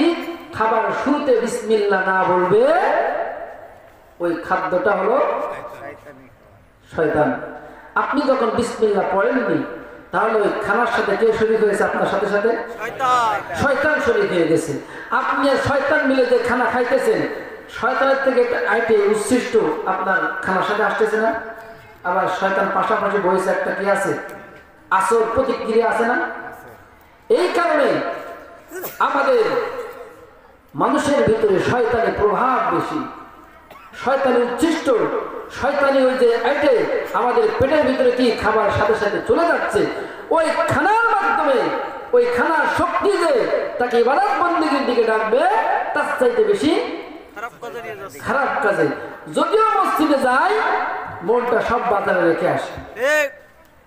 খাবার শুরুতে বিসমিল্লাহ না বলবে ওই খাদ্যটা হলো শয়তান। আপনি যখন বিসমিল্লাহ পড়েননি, তাহলে ওই খানার সাথে কে শরীক হয়েছে? আপনার সাথে সাথে শয়তান শরীক হয়ে গেছে। আপনি আর শয়তান মিলে যে খানা খাইতেছেন, শয়তানের থেকে একটা আইটে উচ্ছিষ্ট আপনার খানার সাথে আসতেছে না? আবার শয়তান পাশাপাশি বসে একটা কি আছে, আসর প্রতিক্রিয়া আছে না? এই কারণে আমাদের মানুষের ভিতরে শয়তানি প্রভাব বেশি, শয়তানি উচ্ছিষ্ট, শয়তানি ওই যে আইটে আমাদের পেটের ভিতরে কি খাবার সাথে সাথে চলে যাচ্ছে, ওই খানার মাধ্যমে ওই খানার শক্তি যে তাকে ইবাদত বন্দেগীর দিকে ডাকবে, তার চাইতে বেশি খারাপ কাজে। যদিও মসজিদে যায়, মনটা সব বাজারে রেখে আসে,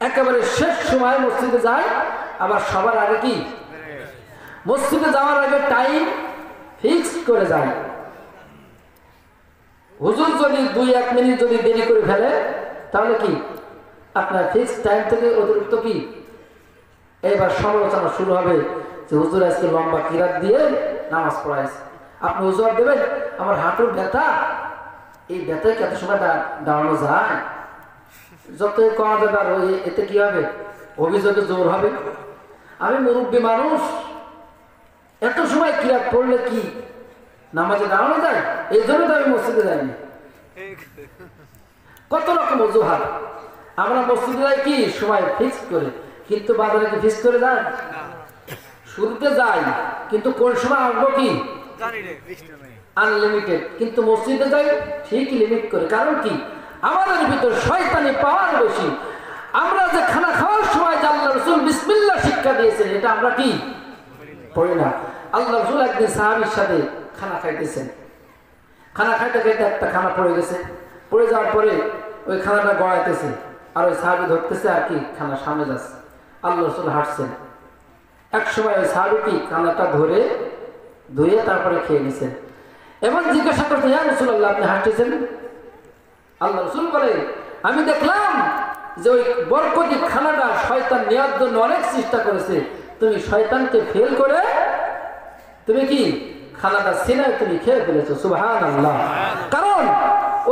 একেবারে শেষ সময় মসজিদে যায়। আবার সবার আগে কি মসজিদে যাওয়ার আগে টাইম ফিক্স করে যায়। হুজুর যদি 2-1 মিনিট যদি দেরি করে ফেলে, তাহলে কি আপনার ফিক্স টাইম থেকে অতিরিক্ত কি এবার সমালোচনা শুরু হবে যে হুজুর আজকে লম্বা কিরাত দিয়ে নামাজ পড়াইছে। আপনি হুজুর দেবেন, আমার হাঁটুর ব্যথা, এই ব্যথায় কত সময় দাঁড়ানো যায়? যতই কমা যাবে আর এতে কি হবে? অভিযোগে জোর হবে। আমি মুরব্বী মানুষ, এত সময় কিরাত পড়লে কি নামাজে দাঁড়ানো যায়? এই জন্য তো আমি মসজিদে যাইনি। কত রকম অজুহাত। আমরা মসজিদে যাই কি সময় ফিক্স করে, কিন্তু বাজারে কি ফিক্স করে যায়? শুরুতে যাই, কিন্তু কোন সময় আসবো কি আনলিমিটেড, কিন্তু মসজিদে যাই ঠিক লিমিট করে। কারণ কি আমাদের ভিতর শয়তানি পাওয়ার বেশি। আমরা যে খানা খাওয়ার সময় যে আল্লাহ রাসূল বিসমিল্লাহ শিক্ষা দিয়েছেন, এটা আমরা কি পড়ি না। আল্লাহ রাসূল একদিন সাহাবীর সাথে খানা খাইতেছেন, খানা খাইতে খাইতে একটা খানা পড়ে গেছে। পড়ে যাওয়ার পরে ওই খানাটা গড়াইতেছে, আর ওই সাহাবী ধরতেছে আর কি খানা সামনে যাচ্ছে। আল্লাহ রাসূল হাঁটছেন। এক সময় ওই সাহাবী খানাটা ধরে ধুয়ে তারপরে খেয়ে নিছেন। এবং জিজ্ঞাসা করতে, ইয়া রাসূলুল্লাহ, আপনি হাঁটতেছেন? আল্লাহ রাসূল বলে, আমি দেখলাম যে ওই বরকতি খানাটা শয়তান নেওয়ার জন্য অনেক চেষ্টা করেছে, তুমি শয়তানকে ফেল করে তুমি কি খানাটা সিনায় তুমি খেয়ে ফেলেছো। সুবহানাল্লাহ। কারণ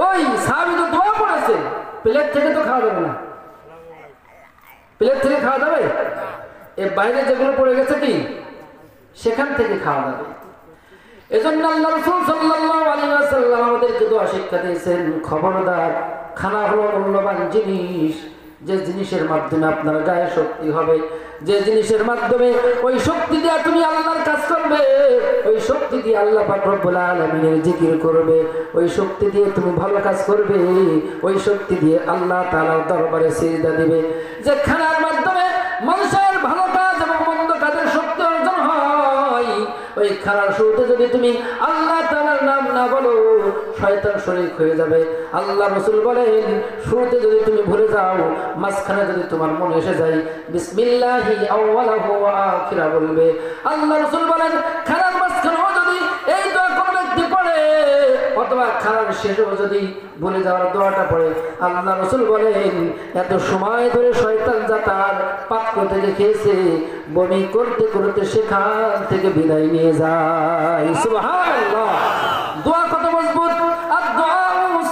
ওই সাহাবী তো দোয়া পড়েছে, প্লেট থেকে তো খাওয়া যাবে না। প্লেট থেকে খাওয়া যাবে? এর বাইরে যেগুলো পড়ে গেছে কি সেখান থেকে খাওয়া যাবে। এজন্য আল্লাহ রাসূল সাল্লাল্লাহু আলাইহি ওয়াসাল্লাম আমাদেরকে দোয়া শিক্ষা দিয়েছেন, খবরদার, খানা হলো মূল্যবান জিনিস, যে জিনিসের মাধ্যমে আপনার গায়ে শক্তি হবে, যে জিনিসের মাধ্যমে ওই শক্তি দিয়ে তুমি আল্লাহর কাজ করবে, ওই শক্তি দিয়ে আল্লাহ পাক রব্বুল আলামিনের জিকির করবে, ওই শক্তি দিয়ে তুমি ভালো কাজ করবে, ওই শক্তি দিয়ে আল্লাহ তাআলার দরবারে সিজদা দিবে। যে খানার মাধ্যমে মানুষের ভালো কাজ এবং মন্দ কাজের শক্তি অর্জন হয়, ওই খানার শুরুতে যদি তুমি আল্লাহ তাআলার নাম না বলো, শয়তান শরীক হয়ে যাবে। আল্লাহ রাসূল বলেন, শুরুতে যদি তুমি ভুলে যাও, মাঝখানে যদি তোমার মনে এসে যায় বিসমিল্লাহি আউওয়ালাহু ওয়া আখিরা বলবে। আল্লাহ রাসূল বলেন, খানার মাঝখানেও যদি এই দোয়া কোন ব্যক্তি পড়ে, অথবা খানার শেষেও যদি ভুলে যাওয়ার দোয়াটা পড়ে, আল্লাহ রাসূল বলেন, এত সময় ধরে শয়তান যা তার পাত্র থেকে খেয়েছে, বমি করতে করতে সেখান থেকে বিদায় নিয়ে যায়। সুবহানাল্লাহ। দোয়া কত মজবুত! আর দোয়া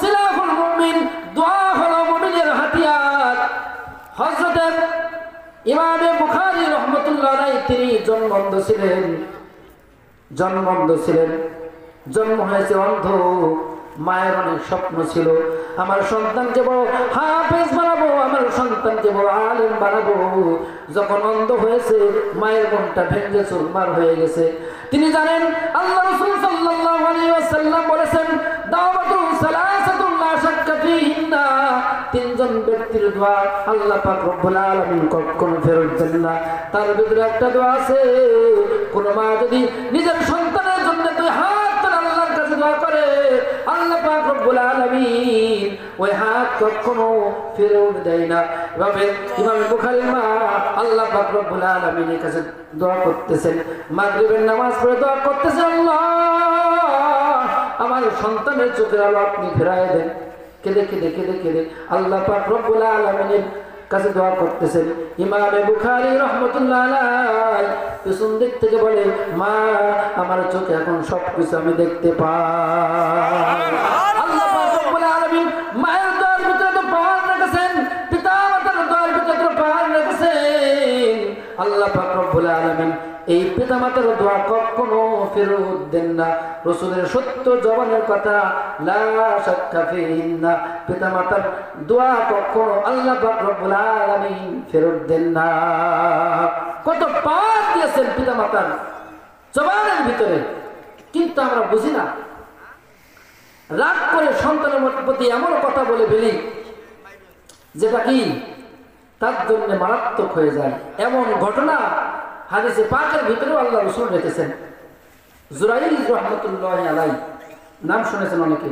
সিলাহুল মুমিন, দোয়া হলো মুমিনের হাতিয়ার। হযরত ইমাম বুখারী রাহমাতুল্লাহ আলাইহি তিনি জন্মন্ধ ছিলেন, জন্ম হয়েছে অন্ধ। মায়ের অনেক স্বপ্ন ছিল, আমার সন্তানকে বড় হাফেজ বানাবো, আমার সন্তানকে বড় আলেম বানাবো। যখন অন্ধ হয়েছে, মায়ের মনটা ভেঙে চুরমার হয়ে গেছে। তিনি জানেন আল্লাহ রাসূল সাল্লাল্লাহু আলাইহি ওয়াসাল্লাম বলেছেন, দাওয়াতু সালাসাতুন লা শাক্কা ফীহিন্না, তিনজন ব্যক্তির দোয়া আল্লাহ পাক রব্বুল আলামিন কখনো ফেরত দেন না। তার ভিতরে একটা দোয়া আছে, কোন মা যদি নিজের সন্তানের জন্য দুই হাত তুলে আল্লাহর কাছে দোয়া করে, আল্লাহ পাক রব্বুল আলামিন ওই হাত কখনো ফেরত দেয় না। এভাবে ইমাম বুখারীর মা আল্লাহ পাক রব্বুল আলামিনের কাছে দোয়া করতেছেন, মাগরিবের নামাজ পড়ে দোয়া করতেছেন, আল্লাহ আমার সন্তানের চোখের আলো আপনি ফেরায় দেন। কেঁদে কেঁদে কেঁদে কেঁদে আল্লাহ পাক রব্বুল আলামিনের কাছে দোয়া করতেছেন। ইমামে বুখারী রাহমাতুল্লাহ আলাইহি পিছন দিক থেকে বলে, মা আমার চোখে এখন সবকিছু আমি দেখতে পাই। আল্লাহ পাক রব্বুল আলামিন মায়ের দোয়ার ভিতরে তো পার রেখেছেন, পিতা মাতার দোয়ার ভিতরে তো পার রেখেছেন। আল্লাহ পাক রব্বুল আলামিন এই পিতা মাতার দোয়া কখনো ফেরত দেন না। রাসূলের সত্য জবানের কথা, লা শাক্কা ফিহিন্না, পিতা মাতার দোয়া কখনো আল্লাহ পাক রব্বুল আলামিন ফেরত দেন না। কত পাপ দিয়েছেন পিতা মাতার জবানের ভিতরে, কিন্তু আমরা বুঝি না। রাগ করে সন্তানের প্রতি এমন কথা বলে ফেলি যেটা কি তার জন্য মারাত্মক হয়ে যায়। এমন ঘটনা হাদিসে পাকের ভিতরেও আল্লাহ রাসূল রেখেছেন। জুরাইল রাহমাতুল্লাহি আলাইহি নাম শুনেছেন অনেকে।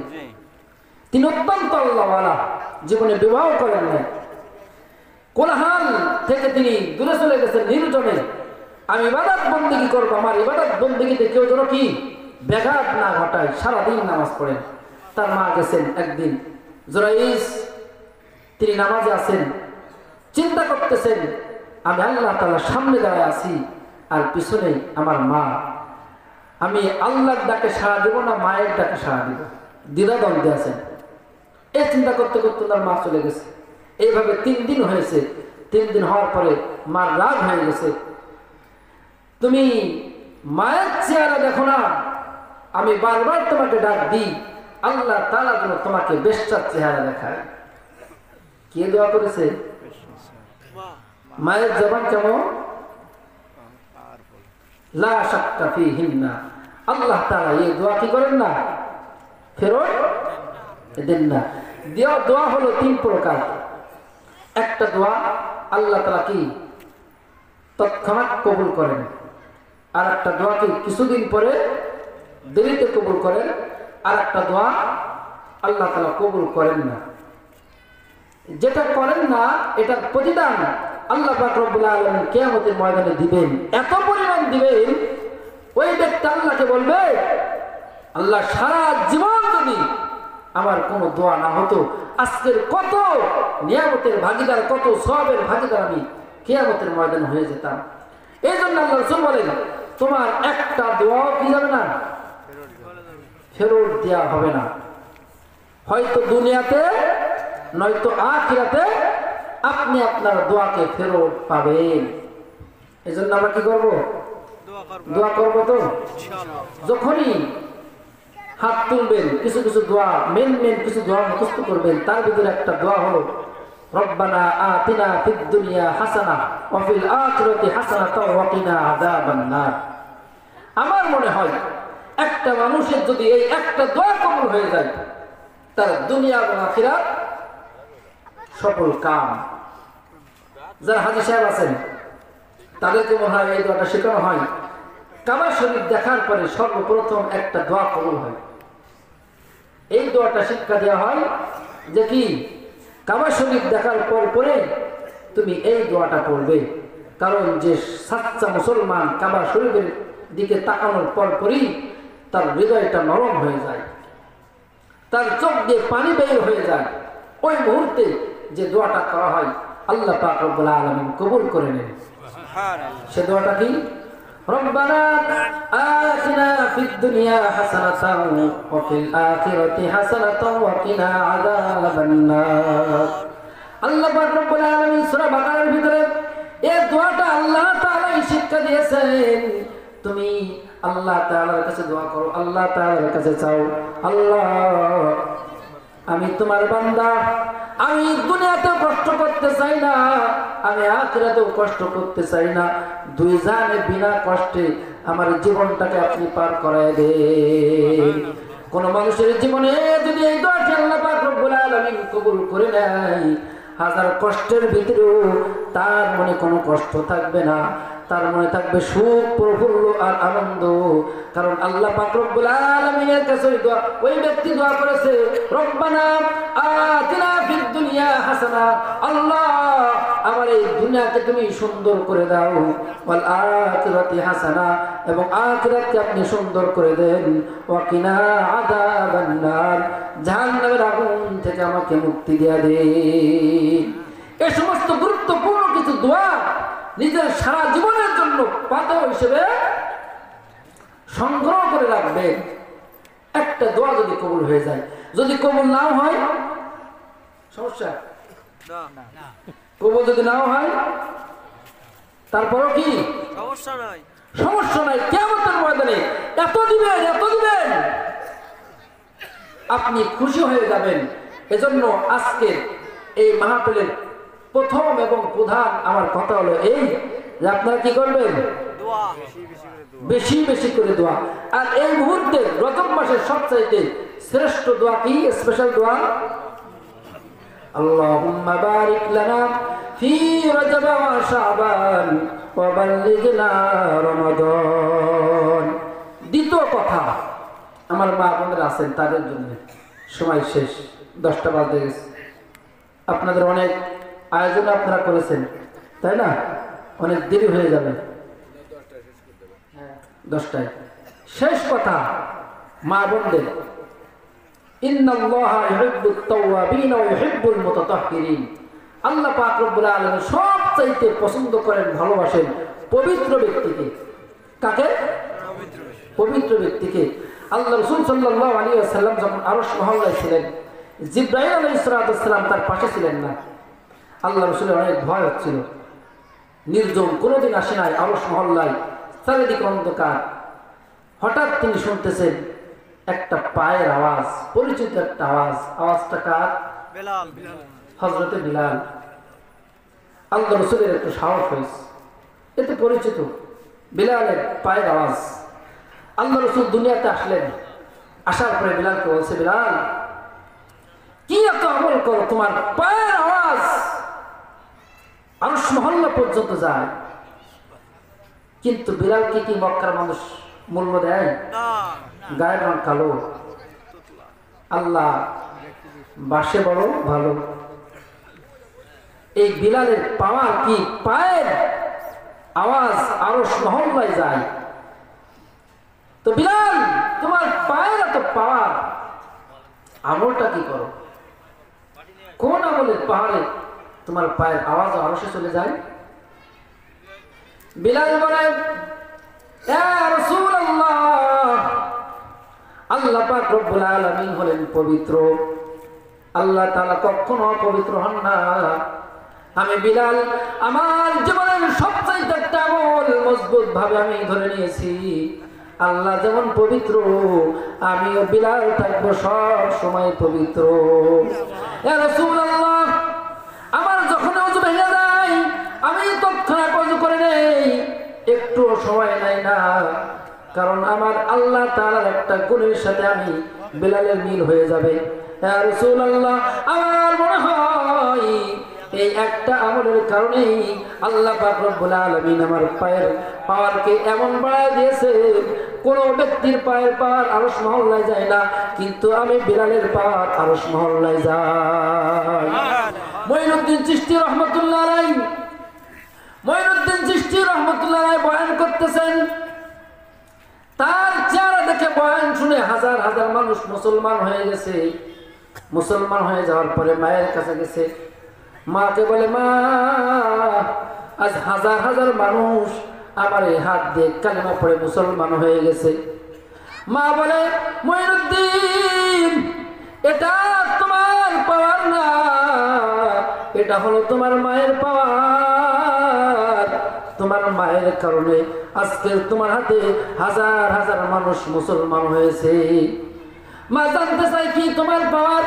তিনি অত্যন্ত আল্লাহওয়ালা, জীবনে বিবাহ করেন নাই। কোলাহল থেকে তিনি দূরে চলে গেছেন নির্জনে। আমি ইবাদত বন্দেগী করবো, আমার ইবাদত বন্দেগীতে কেউ যেন কি ব্যাঘাত না ঘটায়, সারাদিন নামাজ পড়েন। তার মা গেছেন একদিন, জুরাইল তিনি নামাজে আছেন, চিন্তা করতেছেন আমি আল্লাহ তাআলার সামনে দাঁড়ায় আছি আর পিছনে আমার মা, আমি আল্লাহর ডাকে সাড়া দেব না মায়ের ডাকে সাড়া দেব, দ্বিধাদ্বন্দ্বে আছেন। এই চিন্তা করতে করতে তার মা চলে গেছে। এইভাবে 3 দিন হয়েছে। 3 দিন হওয়ার পরে মার রাগ হয়ে গেছে, তুমি মায়ের চেহারা দেখো না, আমি বারবার তোমাকে ডাক দিই, আল্লাহ তাআলা যেন তোমাকে বেশ্যার চেহারা দেখায়। কে দোয়া করেছে? মায়ের জবান কেমন? লা শাক্কা ফিহিন্না। আল্লাহ তাআলা এই দোয়া কি করেন না, ফেরত দেন না। দোয়া হলো 3 প্রকার। একটা দোয়া আল্লাহ তাআলা কি তৎক্ষণাৎ কবুল করেন, আর একটা দোয়া কি কিছুদিন পরে দেরিতে কবুল করেন, আর একটা দোয়া আল্লাহ তাআলা কবুল করেন না। যেটা করেন না এটার প্রতিদান আল্লাহ পাক রব্বুল আলামিন কিয়ামতের ময়দানে দিবেন। এত পরিমাণ দিবেন, ওই ব্যক্তি আল্লাহকে বলবে, আল্লাহ সারা জীবন যদি আমার কোনো দোয়া না হতো, আজকের কত নিয়ামতের ভাগীদার, কত সওয়াবের ভাগীদার আমি কিয়ামতের ময়দানে হয়ে যেতাম। এই জন্য আল্লাহ রাসূল বলেন, তোমার একটা দোয়াও কি যাবে না, ফেরত দেওয়া হবে না। হয়তো দুনিয়াতে নয়তো আখিরাতে আপনি আপনার দোয়াকে ফেরত পাবেন। এই জন্য আমরা কি করবো? দোয়া করবো। তো যখনই হাত তুলবেন কিছু কিছু দোয়া, মেন কিছু দোয়া মুখস্থ করবেন। তার ভিতরে একটা দোয়া হলো, রব্বানা আতিনা ফিদ দুনিয়া হাসানাহ ওয়া ফিল আখিরাতি হাসানাতাও ওয়া কিনা আযাবান নার। আমার মনে হয় একটা মানুষের যদি এই একটা দোয়া কবুল হয়ে যায়, তার দুনিয়া এবং আখিরাত সফল কাম। যারা হাজী সাহেব আছেন তাদেরকে মনে হয় এই দোয়াটা শেখানো হয়। কাবা শরীফ দেখার পরে সর্বপ্রথম একটা দোয়া কবুল হয়। এই দোয়াটা শিক্ষা দেওয়া হয় যে কি কাবা শরীফ দেখার পরে তুমি এই দোয়াটা পড়বে। কারণ যে সাচ্চা মুসলমান কাবা শরীফের দিকে তাকানোর পরই তার হৃদয়টা নরম হয়ে যায়, তার চোখ দিয়ে পানি বের হয়ে যায়। ওই মুহূর্তে যে দোয়াটা করা হয় আল্লাহ পাক রব্বুল আলামিন কবুল করে নেন। সে দোয়াটা কি? রব্বানা আতিনা ফিদ দুনিয়া হাসানাতাও ওয়া ফিল আখিরাতি হাসানাতাও ওয়া কিনা আযাবান নার। আল্লাহ পাক রব্বুল আলামিন সূরা বাকারার ভিতরে এই দোয়াটা আল্লাহ তাআলা শিক্ষা দিয়েছেন। তুমি আল্লাহ তাআলার কাছে দোয়া করো, আল্লাহ তাআলার কাছে চাও, আল্লাহ আমি তোমার বান্দা, আমি দুনিয়াতেও কষ্ট করতে চাই না, আমি আখিরাতেও কষ্ট করতে চাই না। দুই জানে বিনা কষ্টে আমার জীবনটাকে আপনি পার করায় দেন। কোন মানুষের জীবনে যদি এই দোয়াটি আল্লাহ পাক রব্বুল আলামিন কবুল করে নেয়, হাজার কষ্টের ভিতরেও তার মনে কোনো কষ্ট থাকবে না, তার মনে থাকবে সুখ, প্রফুল্ল আর আনন্দ। কারণ আল্লাহ পাক রব্বুল আলামিনের কাছে ওই ব্যক্তি দোয়া করেছে, রব্বানা আতিনা ফিদ দুনিয়া হাসানা, আল্লাহ আমার এই দুনিয়াকে তুমি সুন্দর করে দাও, ওয়াল আখিরাতি হাসানা, এবং আখিরাতকে আপনি সুন্দর করে দেন, ওয়া কিনা আযাবান নার, জাহান্নামের আগুন থেকে আমাকে মুক্তি দিয়ে দেন। এই সমস্ত গুরুত্বপূর্ণ কিছু দোয়া নিজের সারা জীবনের জন্য পাথর হিসেবে সংগ্রহ করে রাখবে। একটা দোয়া যদি কবুল হয়ে যায়, যদি কবুল নাও হয় সমস্যা, কবুল যদি নাও হয় তারপরও কি সমস্যা নাই। কিয়ামতের ময়দানে এত দিবেন আপনি খুশি হয়ে যাবেন। এজন্য আজকে এই মাহফিলের প্রথম এবং প্রধান আমার কথা হলো এই যে আপনারা কি করবেন, বেশি বেশি করে দোয়া। আর এই মুহূর্তে রজব মাসের সবচাইতে শ্রেষ্ঠ দোয়া কি, স্পেশাল দোয়া, আল্লাহুম্মা বারিক লানা ফি রজব ওয়া শাবান ওয়া বাল্লিগনা রমাদান। দ্বিতীয় কথা, আমার মা বোনেরা আছেন তাদের জন্য, সময় শেষ, 10টা বাজে গেছে। আপনাদের অনেক আয়োজন আপনারা করেছেন, তাই না? অনেক দেরি হয়ে যাবে, 10টায় শেষ কথা। মা বোনদের, ইন্নাল্লাহা ইউহিব্বুত তাওয়াবিন ওয়া ইউহিব্বুল মুতাতাহহিরিন। আল্লাহ পাক রব্বুল আলামিন সবচাইতে পছন্দ করেন, ভালোবাসেন পবিত্র ব্যক্তিকে। কাকে? পবিত্র ব্যক্তিকে। আল্লাহ রাসূল সাল্লাল্লাহু আলাইহি ওয়াসাল্লাম যখন আরশ মহল্লায় ছিলেন, জিবরাইল আলাইহিস সালাম তার পাশে ছিলেন না। আল্লাহ রাসূলের অনেক ভয় হচ্ছিল, নির্জন, কোনোদিন আসে নাই আরশ মহল্লায়, চারিদিকে অন্ধকার। হঠাৎ তিনি শুনতেছেন একটা পায়ের আওয়াজ, পরিচিত একটা আওয়াজ। আওয়াজটা কার? বিলাল, হযরতে বিলাল। আল্লাহ রাসূলের একটু সাহস হয়েছে, এতে পরিচিত বিলালের পায়ের আওয়াজ। আল্লাহ রাসূল দুনিয়াতে আসলেন, আসার পরে বিলালকে বলছে, বিলাল কি এত আমল করো, তোমার পায়ের আওয়াজ আরশ মহল্লা পর্যন্ত যায়। কিন্তু বিলালকে কি মক্কার মানুষ মূল্য দেয়? গায়ের রং কালো, আল্লাহ বাসে বড় ভালো। এই বিলালের পাওয়ার কি, পায়ের আওয়াজ আরশ মহল্লায় যায়। তো বিলাল, তোমার পায়ের এত পাওয়ার, আমলটা কি করো? কোন আমলের পাহাড়ে তোমার পায়ের আওয়াজ আরশে চলে যায়? বিলাল বলেন, ইয়া রাসূলুল্লাহ, আল্লাহ পাক রব্বুল আলামিন হলেন পবিত্র, আল্লাহ তাআলা কখনো অপবিত্র হন না। আমি বিলাল আমার জীবনের সবচাইতে একটা আমল মজবুত ভাবে আমি ধরে নিয়েছি। আল্লাহ যেমন পবিত্র, আমিও বিলাল থাকবো সব সময় পবিত্র। ইয়া রাসূলুল্লাহ, আমার যখন ওযু ভেঙে যায় আমি তৎক্ষণাৎ ওযু করে নেই, একটু সময় নাই না, কারণ আমার আল্লাহ তাআলার একটা গুণের সাথে আমি বিলালের মিল হয়ে যাবে। ইয়া রাসূলুল্লাহ, আমার মনে হয় এই একটা আমলের কারণেই আল্লাহ পাক রব্বুল আলামিন আমার পায়ের পাওয়ারকে এমন বাড়ায় দিয়েছে, কোন ব্যক্তির পায়ের পাওয়ার আরশ মহল্লায় যায় না, কিন্তু আমি বিলালের পাওয়ার আরশ মহল্লায় যাই। মঈনুদ্দিন চিশতি রহমাতুল্লাহ আলাইহি, মঈনুদ্দিন চিশতি রহমাতুল্লাহ আলাইহি বয়ান করতেছেন, তার চেহারা দেখে বয়ান শুনে হাজার হাজার মানুষ মুসলমান হয়ে গেছে। মুসলমান হয়ে যাওয়ার পরে মায়ের কাছে গেছে, মাকে বলে, মা আজ হাজার হাজার মানুষ আমার এই হাত দিয়ে কালেমা পড়ে মুসলমান হয়ে গেছে। মা বলে, মঈনুদ্দিন, এটা তোমার পাওয়ার না, এটা হলো তোমার মায়ের পাওয়ার। তোমার মায়ের কারণে আজকে তোমার হাতে হাজার হাজার মানুষ মুসলমান হয়েছে। মা জানতে চাই কি তোমার পাওয়ার?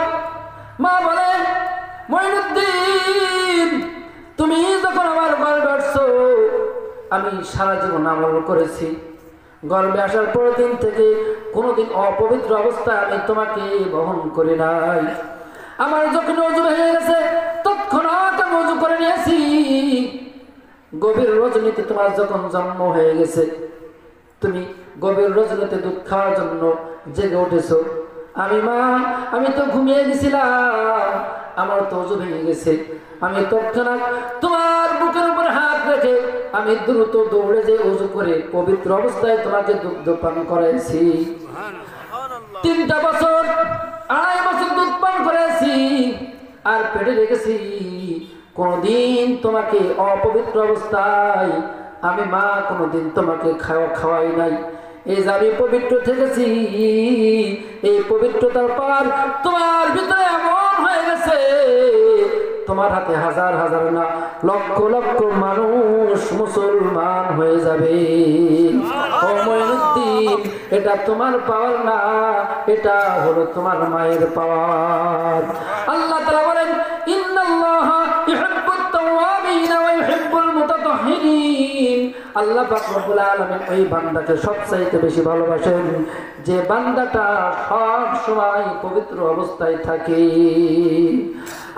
মা বলে, মঈনুদ্দিন, তুমি যখন আমার গর্বে আসছো, আমি সারা জীবন আমল করেছি। গর্বে আসার পরের দিন থেকে কোনোদিন অপবিত্র অবস্থায় আমি তোমাকে বহন করি নাই। আমার যখন ওযু হয়ে গেছে তৎক্ষণাৎ আমি ওযু করে নিয়েছি। গভীর রজনীতে তোমার যখন জন্ম হয়ে গেছে, তুমি গভীর রজনীতে দুধ খাওয়ার জন্য জেগে উঠেছো। আমি তো ঘুমিয়ে গেছিলাম, আমার তো ওযু ভেঙে গেছে। আমি তৎক্ষণাৎ তোমার বুকের উপরে হাত রেখে আমি দ্রুত দৌড়ে যে ওযু করে পবিত্র অবস্থায় তোমাকে দুধ পান করাইছি। 3টা বছর, 2.5 বছর দুধ পান করেছি, আর পেটে রেখেছি। কোনদিন তোমাকে অপবিত্র অবস্থায় আমি মা কোনদিন তোমাকে খাওয়াই নাই। এই যে আমি পবিত্র থেকেছি, এই পবিত্রতার পর তোমার ভিতরে এমন হয়ে গেছে, তোমার হাতে হাজার হাজার না লক্ষ লক্ষ মানুষ মুসলমান হয়ে যাবে। ও মঈনুদ্দিন, এটা তোমার পাওয়ার না, এটা হলো তোমার মায়ের পাওয়ার। আল্লাহ তাআলা বলেন, ইন্নাল্লাহা ইউহিব্বুত তাওয়াবিন ওয়া ইউহিব্বুল মুতাতাহহিরিন। আল্লাহ পাক রব্বুল আলামিন ওই বান্দাকে সবচাইতে বেশি ভালোবাসেন যে বান্দাটা সব সময় পবিত্র অবস্থায় থাকে।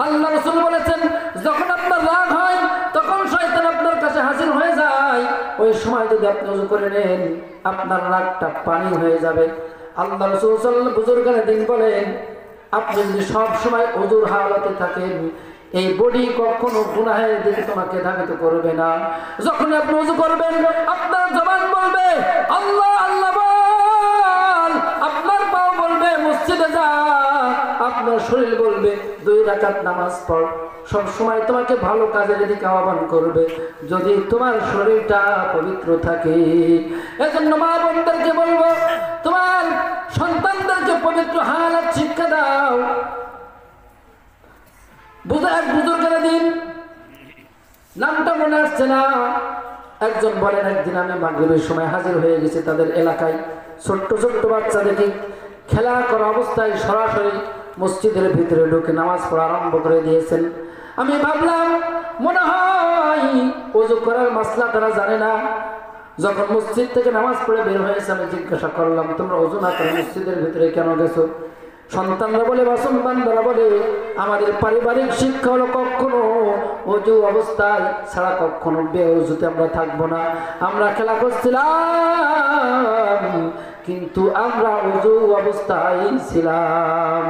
আল্লাহ রাসূল বলেছেন, যখন আপনার রাগ হয় তখন শয়তান আপনার কাছে হাজির হয়ে যায়, ওই সময় যদি আপনি ওযু করে নেন আপনার রাগটা পানি হয়ে যাবে। আল্লাহ রাসূল সাল্লাল্লাহু আলাইহি ওয়াসাল্লাম বুজুর্গানে দিন বলেন, আপনি যদি সব সময় ওযুর হালতে থাকেন এই বডি কখনো গুনাহের দিকে তোমাকে ধাবিত করবে না। যখন আপনি ওযু করবেন আপনার জবান বলবে আল্লাহ আল্লাহ বল, আপনার পাও বলবে মসজিদে যা, আপনার শরীর বলবে 2 রাকাত নামাজ পড়। সব সময় তোমাকে ভালো কাজের দিকে আহ্বান করবে যদি তোমার শরীরটা পবিত্র থাকে। এজন্য মা বোনদেরকে বলবো, তোমার সন্তানদেরকে পবিত্র হালাত শিক্ষা দাও। এক বুজুর্গের দিন নামটা মনে আসছে না, একজন বলেন, একদিন আমি মাগরিবের সময় হাজির হয়ে গেছি তাদের এলাকায়, ছোট্ট ছোট্ট বাচ্চা দেখি খেলা করা অবস্থায় সরাসরি মসজিদের ভিতরে ঢুকে নামাজ পড়া আরম্ভ করে দিয়েছেন। আমি ভাবলাম মনে হয় ওযু করার মাসলা তারা জানে না। যখন মসজিদ থেকে নামাজ পড়ে বের হয়েছে আমি জিজ্ঞাসা করলাম, তোমরা ওযু না করে মসজিদের ভিতরে কেন গেছো? সন্তানরা বলে, বাসনবান্দারা বলে, আমাদের পারিবারিক শিক্ষা হলো কখনো ওযু অবস্থায় ছাড়া কখনো বেওযুতে আমরা থাকবো না। আমরা খেলা করছিলাম কিন্তু আমরা ওযু অবস্থায় ছিলাম,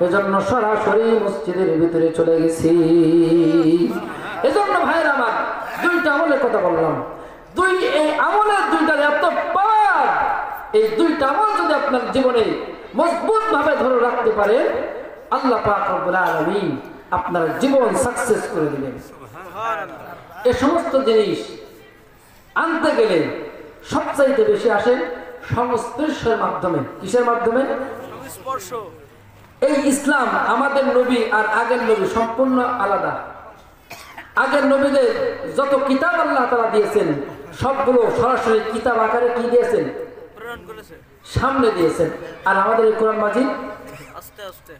এজন্য সরাসরি মসজিদের ভিতরে চলে গেছি। এজন্য ভাইরা আমার, 2টা আমলের কথা বললাম, এই আমলের 2টার এত পাওয়ার। এই 2টা আমল যদি আপনার জীবনে মজবুত ভাবে ধরে রাখতে পারে, আল্লাহ পাক রব্বুল আলামিন আপনার জীবন সাকসেস করে দিবেন। এই সমস্ত জিনিস আনতে গেলে সবচাইতে বেশি আসে সংস্পর্শের মাধ্যমে। কিসের মাধ্যমে? সংস্পর্শ। এই ইসলাম আমাদের নবী আর আগের নবী সম্পূর্ণ আলাদা। আগের নবীদের যত কিতাব আল্লাহ তাআলা দিয়েছেন সবগুলো সরাসরি কিতাব আকারে কি দিয়েছেন? সামনে দিয়েছেন। আর আমাদের এই কোরআন মাজিদ আস্তে আস্তে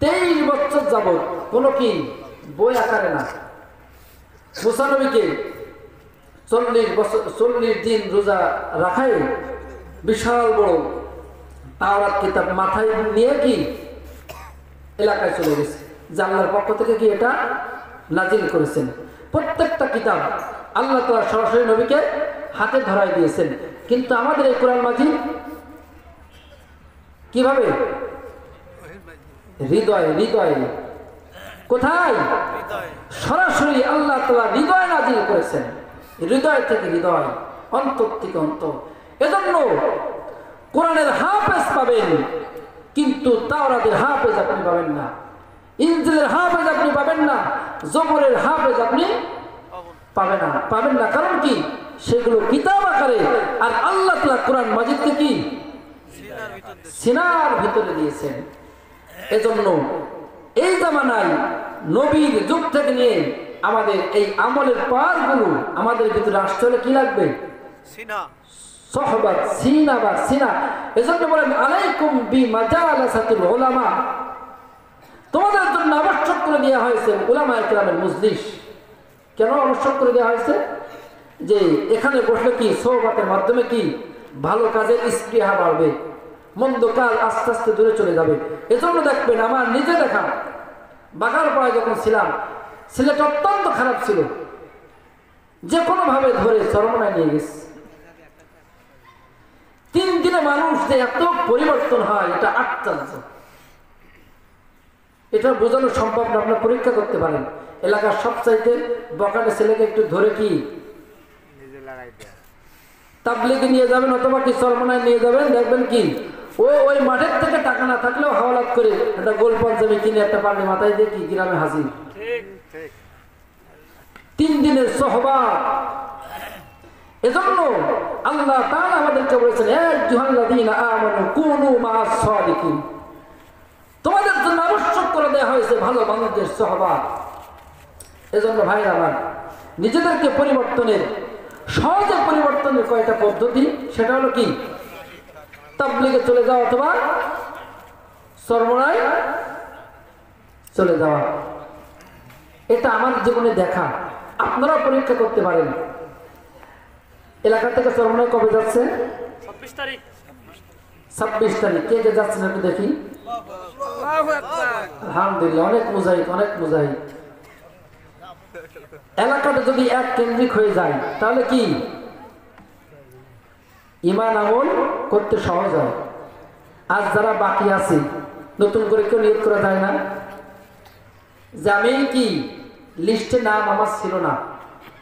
23 বছর যাবত কোনো কি বই আকারে না। মুসা নবীকে 40 দিন রোজা রাখায় বিশাল বড় তাওরাত কিতাব মাথায় নিয়ে কি এলাকায় চলে গেছে, যে আল্লাহর পক্ষ থেকে কি এটা নাজিল করেছেন। প্রত্যেকটা কিতাব আল্লাহ তাআলা সরাসরি নবীকে হাতে ধরাই দিয়েছেন। কিন্তু আমাদের এই কোরআন মাজিদ কিভাবে? হৃদয়ে। কোথায়? সরাসরি আল্লাহ তাআলা হৃদয়ে নাজিল করেছেন। হৃদয় থেকে হৃদয়, অন্তর থেকে অন্তর। এজন্য কোরআনের হাফেজ পাবেন কিন্তু তাওরাতের হাফেজ আপনি পাবেন না, ইনজিলের হাফেজ আপনি পাবেন না, জবরের হাফেজ আপনি পাবেন না। কারণ কি? সেগুলো কিতাব আকারে, আর আল্লাহ তাআলা কোরআন মাজিদকে কি সিনার ভিতরে দিয়েছেন। এজন্য এই জামানায় নবীর যুগ থেকে নিয়ে আমাদের এই আমলের পাওয়ারগুলো আমাদের ভিতরে আসতে হলে কি লাগবে? সিনা, সোহবত, সিনা বা সিনা। এজন্য বলেন আলাইকুম বিমাজালাসাতিল উলামা, তোমাদের জন্য আবশ্যক করে দেওয়া হয়েছে উলামায়ে কেরামের মজলিস। কেন আবশ্যক করে দেওয়া হয়েছে? যে এখানে বসলে কি সোহবতের মাধ্যমে কি ভালো কাজের স্পৃহা বাড়বে, মন্দ কাজ আস্তে আস্তে দূরে চলে যাবে। এজন্য দেখবেন, আমার নিজে দেখা, বাগারপাড়ায় যখন ছিলাম, ছেলেটা অত্যন্ত খারাপ ছিল, যে কোনো ভাবে ধরে চরমনায় নিয়ে গেছে। 3 দিনে মানুষ যে এত পরিবর্তন হয়, এটা আশ্চর্য। এটা বোঝানো সম্ভব না। আপনার পরীক্ষা করতে পারেন, এলাকার সবচাইতে বকাটে ছেলেকে একটু ধরে কি তাবলীগে নিয়ে যাবেন অথবা কি চরমনায় নিয়ে যাবেন, দেখবেন কি ওই মাঠের থেকে টাকা না থাকলেও হাওলাত করে একটা গোল পাঞ্জাবি কিনে একটা পাগড়ি মাথায় দিয়ে কি গ্রামে হাজির। 3 দিনের সোহবাত। এজন্য আল্লাহ তাআলা আমাদেরকে বলেছেন, হে আইয়ুহাল্লাযীনা আমানু কুনু মা'আস সাদিকিন, তোমাদের জন্য আবশ্যক করে দেওয়া হয়েছে ভালো মানুষদের সোহবাত। এজন্য ভাইরা আমার, নিজেদেরকে পরিবর্তনের সহজে পরিবর্তনের কয়টা পদ্ধতি, সেটা হলো কি? তাবলীগে চলে যাওয়া অথবা চরমনায় চলে যাওয়া। এটা আমার জীবনে দেখা, আপনারা পরীক্ষা করতে পারেন। এলাকা থেকে চরমনায় কবে যাচ্ছে? 26 তারিখ। 26 তারিখ। কে কে যাচ্ছেন একটু দেখি। আলহামদুলিল্লাহ, অনেক মুজাহিদ, অনেক মুজাহিদ। এলাকাটা যদি এক কেন্দ্রিক হয়ে যায় তাহলে কি ঈমান আমল করতে সহজ হয়। আজ যারা বাকি আছে, নতুন করে কেউ নিয়ত করা যায় না যে আমি কি লিস্টে নাম আমার ছিল না,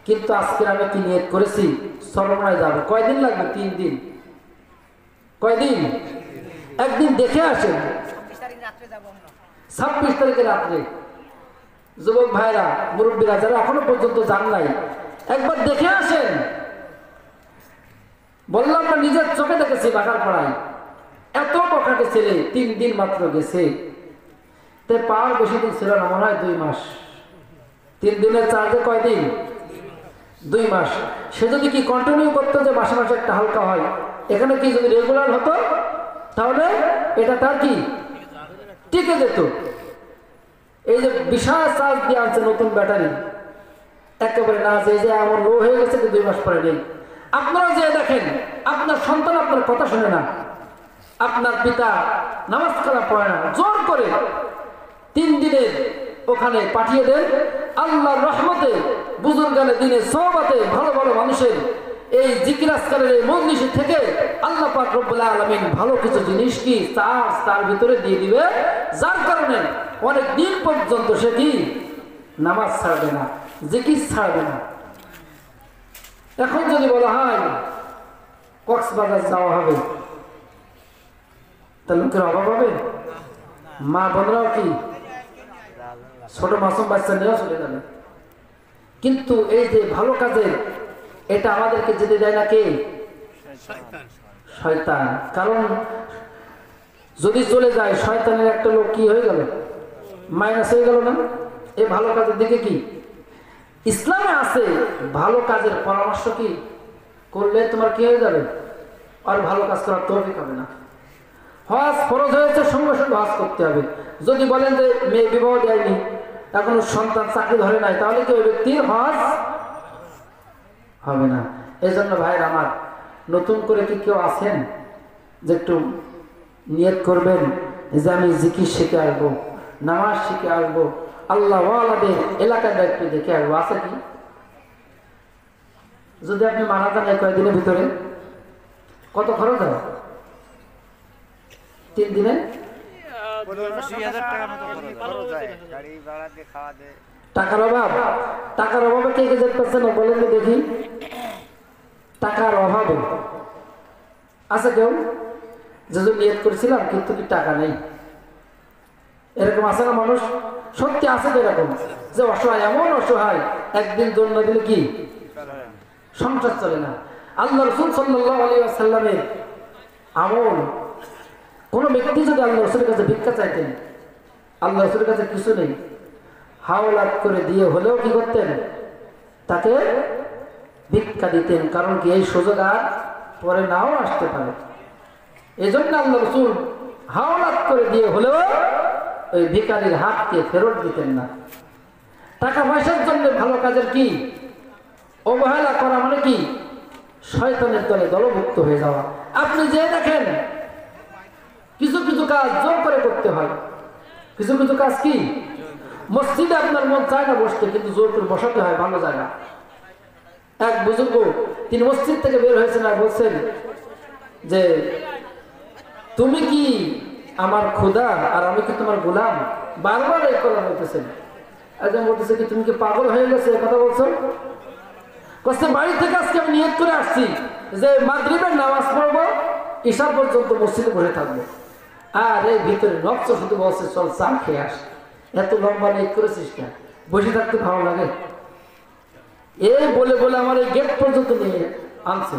কিন্তু আজকে আমি কি নিয়ত করেছি চরমনায় যাব। কয়দিন লাগবে? 3 দিন। কয়দিন? একদিন দেখে আসেন। 26 তারিখে রাত্রে যুবক ভাইরা, মুরব্বীরা যারা এখনো পর্যন্ত যান নাই, একবার দেখে আসেন। বললাম না, নিজের চোখে দেখেছি বাঁকার পড়ায় এত বখাটে ছেলে 3 দিন মাত্র গেছে। তে পাওয়ার বেশি দিন ছিল না, মনে হয় 2 মাস। 3 দিনের চার্জে কয়দিন? 2 মাস। সে যদি কি কন্টিনিউ করতো যে মাসে মাসে একটা হালকা হয়, এখানে কি যদি রেগুলার হতো তাহলে এটা তার কি টিকে যেত। এই যে বিশাল চার্জ দিয়ে আনছে নতুন ব্যাটারি, একেবারে না যে এমন লো হয়ে গেছে যে 2 মাস পরে নেই। আপনারা যে দেখেন, আপনার সন্তান আপনার কথা শুনে না, আপনার পিতা নামাজ কালাম পড়ে না, জোর করে 3 দিনের ওখানে পাঠিয়ে দেন। আল্লাহর রহমতে, বুজুর্গানে দিনে সোহবতে ভালো ভালো মানুষের এই জিকির আজকারের এই মজলিস থেকে আল্লাহ পাক রব্বুল আলামিন ভালো কিছু জিনিস কি তার ভিতরে দিয়ে দিবে, যার কারণে অনেক দিন পর্যন্ত সে কি নামাজ ছাড়বে না, জিকির ছাড়বে না। এখন যদি বলা হয় কক্সবাজার যাওয়া হবে, তা লোকের অভাব হবে? মা বোনরাও কি ছোট মাসুম বাচ্চা নিয়েও চলে যাবে। কিন্তু এই যে ভালো কাজের, এটা আমাদেরকে যেতে দেয় না কে? শয়তান। কারণ যদি চলে যায়, শয়তানের একটা লোক কি হয়ে গেল? মাইনাস হয়ে গেল না? এই ভালো কাজের দিকে কি ইসলামে আছে? ভালো কাজের পরামর্শ কি করলে তোমার কি হয়ে যাবে? আর ভালো কাজ করার তৌফিক হবে না। হজ ফরজ হয়েছে, সঙ্গে সঙ্গে হজ করতে হবে। যদি বলেন যে মেয়ে বিবাহ দেয়নি, এখনো সন্তান চাকরি ধরে নাই, তাহলে কি ওই ব্যক্তির হজ হবে না। এই জন্য ভাইয়ের আমার, নতুন করে কি কেউ আছেন যে একটু নিয়ত করবেন যে আমি জিকির শিখে আসবো, নামাজ শিখে আসবো, আল্লাহ ওয়ালাদের এলাকায় একটু দেখে আসবো? আছে কি? যদি আপনি মারা যান এই কয়েকদিনের ভিতরে, কত খরচ হবে? 3 দিনে টাকার অভাব। টাকার অভাবে কে কে যেতে না বলেন তো দেখি। টাকার অভাবে আছে কেউ যে নিয়ত করেছিলাম কিন্তু কি টাকা নেই? এরকম আছে না মানুষ? সত্যি আছে তো এরকম, যে অসহায়, এমন অসহায় একদিন জন্য দিলে কি সংসার চলে না। আল্লাহ রাসূল সাল্লাল্লাহু আলাইহি ওয়াসাল্লামের আমল, কোন ব্যক্তি যদি আল্লাহ রাসূলের কাছে ভিক্ষা চাইতেন, আল্লাহ রাসূলের কাছে কিছু নেই, হাওলাত করে দিয়ে হলেও কি করতেন? তাকে ভিক্ষা দিতেন। কারণ কি এই সুযোগ আর পরে নাও আসতে পারে। এই জন্য আল্লাহ রাসূল হাওলাত করে দিয়ে হলেও ওই ভিখারির হাতকে ফেরত দিতেন না। টাকা পয়সার জন্য ভালো কাজের কি অবহেলা করা মানে কি শয়তানের দলে দলভুক্ত হয়ে যাওয়া। আপনি যে দেখেন কিছু কিছু কাজ জোর করে করতে হয়, কিছু কিছু কাজ কি মসজিদে আপনার মন চায় না বসতে, কিন্তু জোর করে বসাতে হয় ভালো জায়গা। এক বুজুর্গ তিনি মসজিদ থেকে বের হয়েছেন আর বলছেন যে তুমি কি আমার খোদা আর আমি কি তোমার গোলাম? বারবার এই কথা বলতেছেন। একজন বলতেছে কি তুমি কি পাগল হয়ে গেছে কথা বলছো? কষ্ট বাড়ি থেকে আজকে আমি নিয়ত করে আসছি যে মাগরিবের নামাজ পড়বো, ঈশা পর্যন্ত মসজিদে বসে থাকবো। আর এই ভিতরে নকশ শুধু বলছে চল চা খেয়ে আস। এত লম্বা নিয়ত করেছিস না? বসে থাকতে ভালো লাগে। এই বলে বলে আমার এই গেট পর্যন্ত নিয়ে আনছে।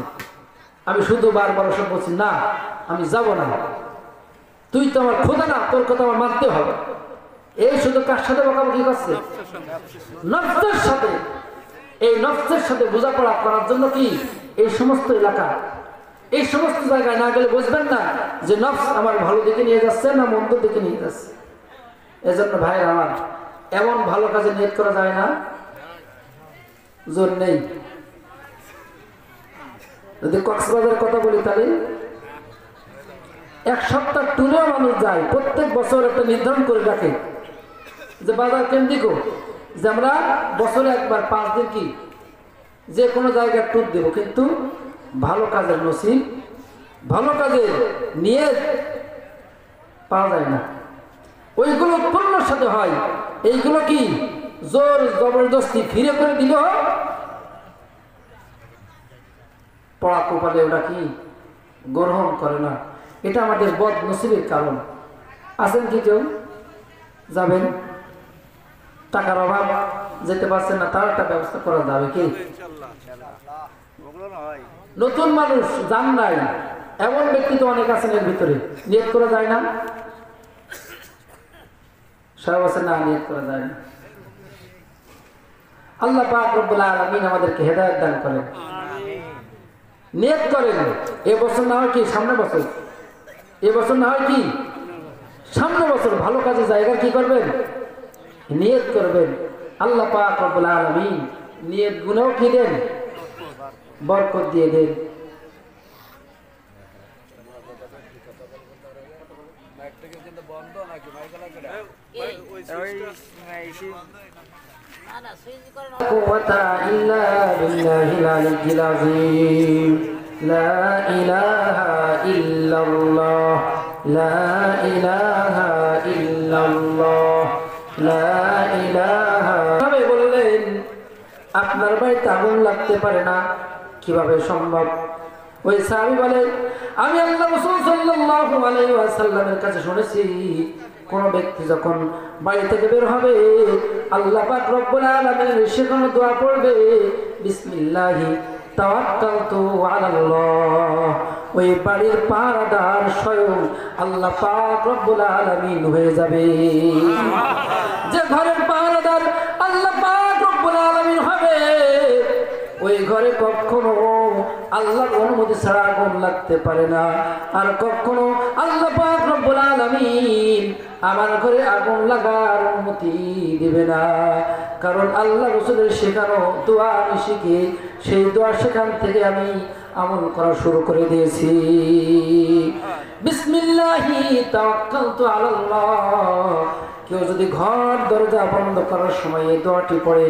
আমি শুধু বারবার সব বলছি, না আমি যাব না, তুই তো আমার খোদা না, তোর কথা আমার মানতে হবে। এই শুধু কার সাথে বকাবকি করছে? নফসের সাথে। এই নফসের সাথে বোঝাপড়া করার জন্য কি এই সমস্ত এলাকা, এই সমস্ত জায়গায় না গেলে বুঝবেন না যে নফস আমার ভালো দিকে নিয়ে যাচ্ছে না মন্দ দিকে নিয়ে যাচ্ছে। এজন্য ভাই আমার এমন ভালো কাজে নিয়ত করা যায় না, জোর নেই। যদি কক্সবাজারের কথা বলি তাহলে এক সপ্তাহ ট্যুরেও মানুষ যায়, প্রত্যেক বছর একটা নির্ধারণ করে রাখে যে বাজার কেন্দ্রিক যে আমরা বছরে একবার 5 দিন কি যে কোনো জায়গায় ট্যুর দেব, কিন্তু ভালো কাজের নসিব, ভালো কাজের নিয়ত পাওয়া যায় না। ওইগুলো উৎপন্নর সাথে হয়, এইগুলো কি জোর জবরদস্তি ফিরে করে দিল পড়া কোপালে ওটা কি গ্রহণ করে না। এটা আমাদের বদ নসিবের কারণ। আছেন কি কেউ যাবেন, টাকার অভাব যেতে পারছেন না, তার একটা ব্যবস্থা করা যাবে কি? নতুন মানুষ জান নাই এমন ব্যক্তি তো অনেক আছেন এর ভিতরে, নিয়ত করা যায় না, সব আছে না, নিয়ত করা যায় না। আল্লাহ পাক রব্বুল আলামিন আমাদেরকে হেদায়েত দান করেন। নিয়ত করেন এবছর না হয় কি সামনে বছর, এবছর না হয় কি সামনে বছর ভালো কাজে জায়গা কি করবেন, নিয়ত করবেন। আল্লাহ পাক রব্বুল আলামিন নিয়ত গুনাও কি দেন, বরকত দিয়ে দেন। বললেন আপনার বাড়িতে আগুন লাগতে পারে না, কিভাবে সম্ভব? ওই সাহাবী বলে আমি আল্লাহ রাসূল সাল্লাল্লাহু আলাইহি ওয়াসাল্লামের কাছে শুনেছি কোন ব্যক্তি যখন বাড়ি থেকে বের হবে আল্লাহ পাক রব্বুল আলামিন সেখানে দোয়া পড়বে বিসমিল্লাহি তাওয়াক্কালতু আলাল্লাহ, ওই বাড়ির পাহারাদার স্বয়ং আল্লাহ পাক রব্বুল আলামিন হয়ে যাবে। যে ঘরের পাহারাদার আল্লাহ পাক রব্বুল আলামিন হবে ওই ঘরে কখনো আল্লাহর অনুমতি ছাড়া আগুন লাগতে পারে না, আর কখনো আল্লাহ পাক রব্বুল আলামিন আমার ঘরে আগুন লাগার অনুমতি দিবে না। কারণ আল্লাহ রাসূলের শেখানো দোয়া আমি শিখে সেই দোয়া সেখান থেকে আমি আমল করা শুরু করে দিয়েছি। বিসমিল্লাহি তাওয়াক্কালতু আলাল্লাহ। কেউ যদি ঘর দরজা বন্ধ করার সময় এই দোয়াটি পড়ে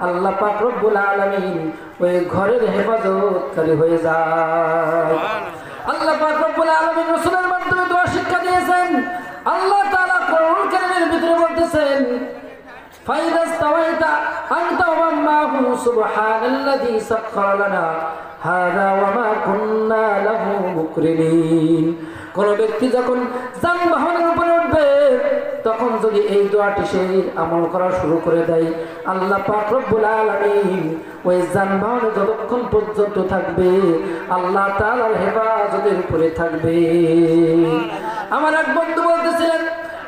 আল্লাহ পাক রব্বুল আলামিন ওই ঘরের হেফাজতকারী হয়ে যায়। আল্লাহ পাক রব্বুল আলামিন রাসূলের মাধ্যমে দোয়া শিক্ষা দিয়েছেন। আল্লাহ তাআলা কোরআন কারীমের ভিতরে বলতেছেন ফাইদাস তাওয়াইতা আনতা ওয়া মাহু সুবহানাল্লাযী সাখখারা লানা হাযা ওয়া মা কুন্না লাহু মুকরিনিন। কোন ব্যক্তি যখন যানবাহনের উপরে উঠবে তখন যদি এই দোয়াটি সে আমল করা শুরু করে দেয় আল্লাহ পাক রব্বুল আলামিন ওই যানবাহনে যতক্ষণ পর্যন্ত থাকবে আল্লাহ তাআলার হেফাজতের উপরে থাকবে। আমার এক বন্ধু বলতেছিলেন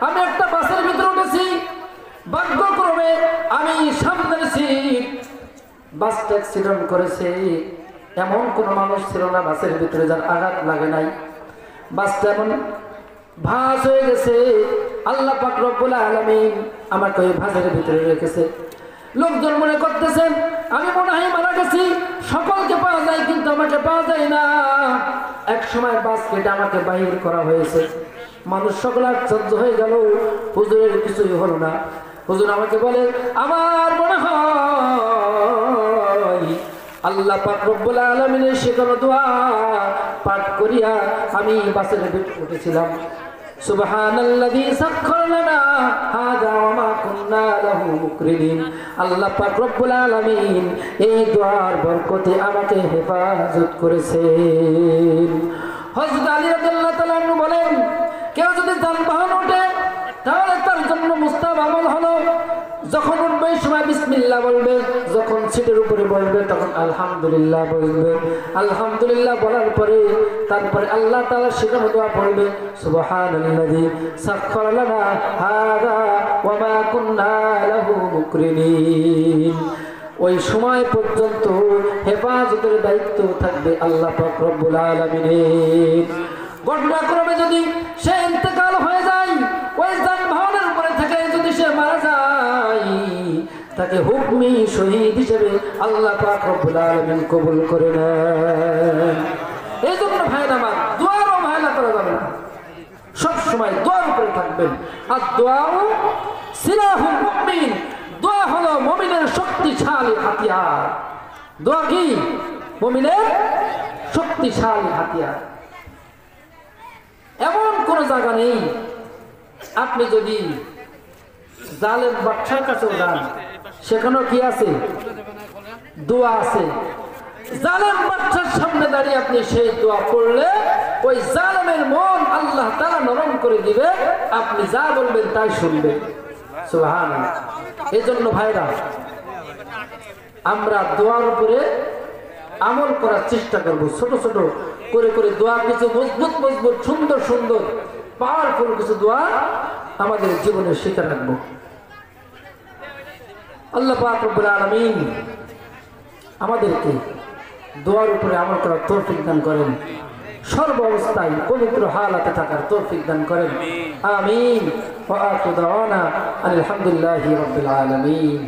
আমি একটা বাসের ভিতরে উঠেছি, ভাগ্যক্রমে আমি সামনের সিট, বাসটা অ্যাক্সিডেন্ট করেছে, এমন কোন মানুষ ছিল না বাসের ভিতরে যার আঘাত লাগে নাই, বাসটা এমন ভাঁজ হয়ে গেছে। আল্লাহ পাক রব্বুল আলামিন আমাকে ওই ভাঁজের ভিতরে রেখেছে। লোকজন মনে করতেছেন আমি মনে হয় মারা গেছি, সকলকে পাওয়া যায় কিন্তু আমাকে পাওয়া যায় না। এক সময় বাস কেটে আমাকে বাহির করা হয়েছে, মানুষ সকল আশ্চর্য হয়ে গেল, হুজুরের কিছুই হলো না। হুজুর আমাকে বলে আমার মনে হয় আল্লাহ পাক রব্বুল আলামিনের শেখানো দোয়া পাঠ করিয়া আমি বাসের ভিতরে উঠেছিলাম। সুবহানাল্লাযী সাখখারা লানা হাযা ওয়া মা কুন্না লাহু মুকরিনিন। আল্লাহ পাক রব্বুল আলামিন এই দোয়ার বরকতে আমাকে হেফাজত করেছেন। হযরত আলী রাদিয়াল্লাহু তাআলা আনহু বলেন কেউ যদি যানবাহন ওঠে তাহলে তার জন্য মুস্তাহাব আমল হলো যখন উঠবে এই সময় বিসমিল্লাহ বলবে, যখন সিটের উপরে বসবে তখন আলহামদুলিল্লাহ বলবে। আলহামদুলিল্লাহ বলার পরে তারপরে আল্লাহ তাআলা শেখানো দোয়া পড়বে, সুবহানাল্লাযী সাখখারা লানা হাযা ওয়া মা কুন্না লাহু মুকরিনিন। ওই সময় পর্যন্ত হেফাজতের দায়িত্ব থাকবে আল্লাহ পাক রব্বুল আলামিনের। ঘটনাক্রমে যদি সে ইন্তেকাল হয়ে যায়, ওই যানবাহনের উপরে থেকে যদি সে মারা যায়, তাকে হুকমি শহীদ হিসেবে আল্লাহ পাক রব্বুল আলামিন কবুল করে নেন। এই জন্য ভাইরা আমার, দোয়ারও ভাইলা করা যাবে না, সব সময় দোয়ার উপরে থাকবেন। আর দোয়াও সিলাহুল মুমিন, দোয়া হলো মুমিনের শক্তিশালী হাতিয়ার। দোয়া কি? মুমিনের শক্তিশালী হাতিয়ার। এমন কোন জায়গা নেই আপনি যদি জালেম বাদশার কাছেও যান, সেখানেও কি আছে? দোয়া আছে। জালেম বাদশার সামনে দাঁড়িয়ে আপনি সেই দোয়া পড়লে ওই জালেমের মন আল্লাহ তাআলা নরম করে দিবে, আপনি যা বলবেন তাই শুনবেন। সুবহানাল্লাহ। এজন্য ভাইরা, আমরা দোয়ার উপরে আমল করার চেষ্টা করব। ছোট ছোট করে করে দোয়া, কিছু মজবুত মজবুত সুন্দর সুন্দর পাওয়ারফুল কিছু দোয়া আমাদের জীবনে শিখে রাখবো। আল্লাহ পাক রব্বুল আলামিন আমাদেরকে দোয়ার উপরে আমল করার তৌফিক দান করেন, সর্ব অবস্থায় পবিত্র হালাতে থাকার তৌফিক দান করেন। আমিন। ওয়া আখিরু দাওয়ানা আলহামদুলিল্লাহি রাব্বিল আলামিন।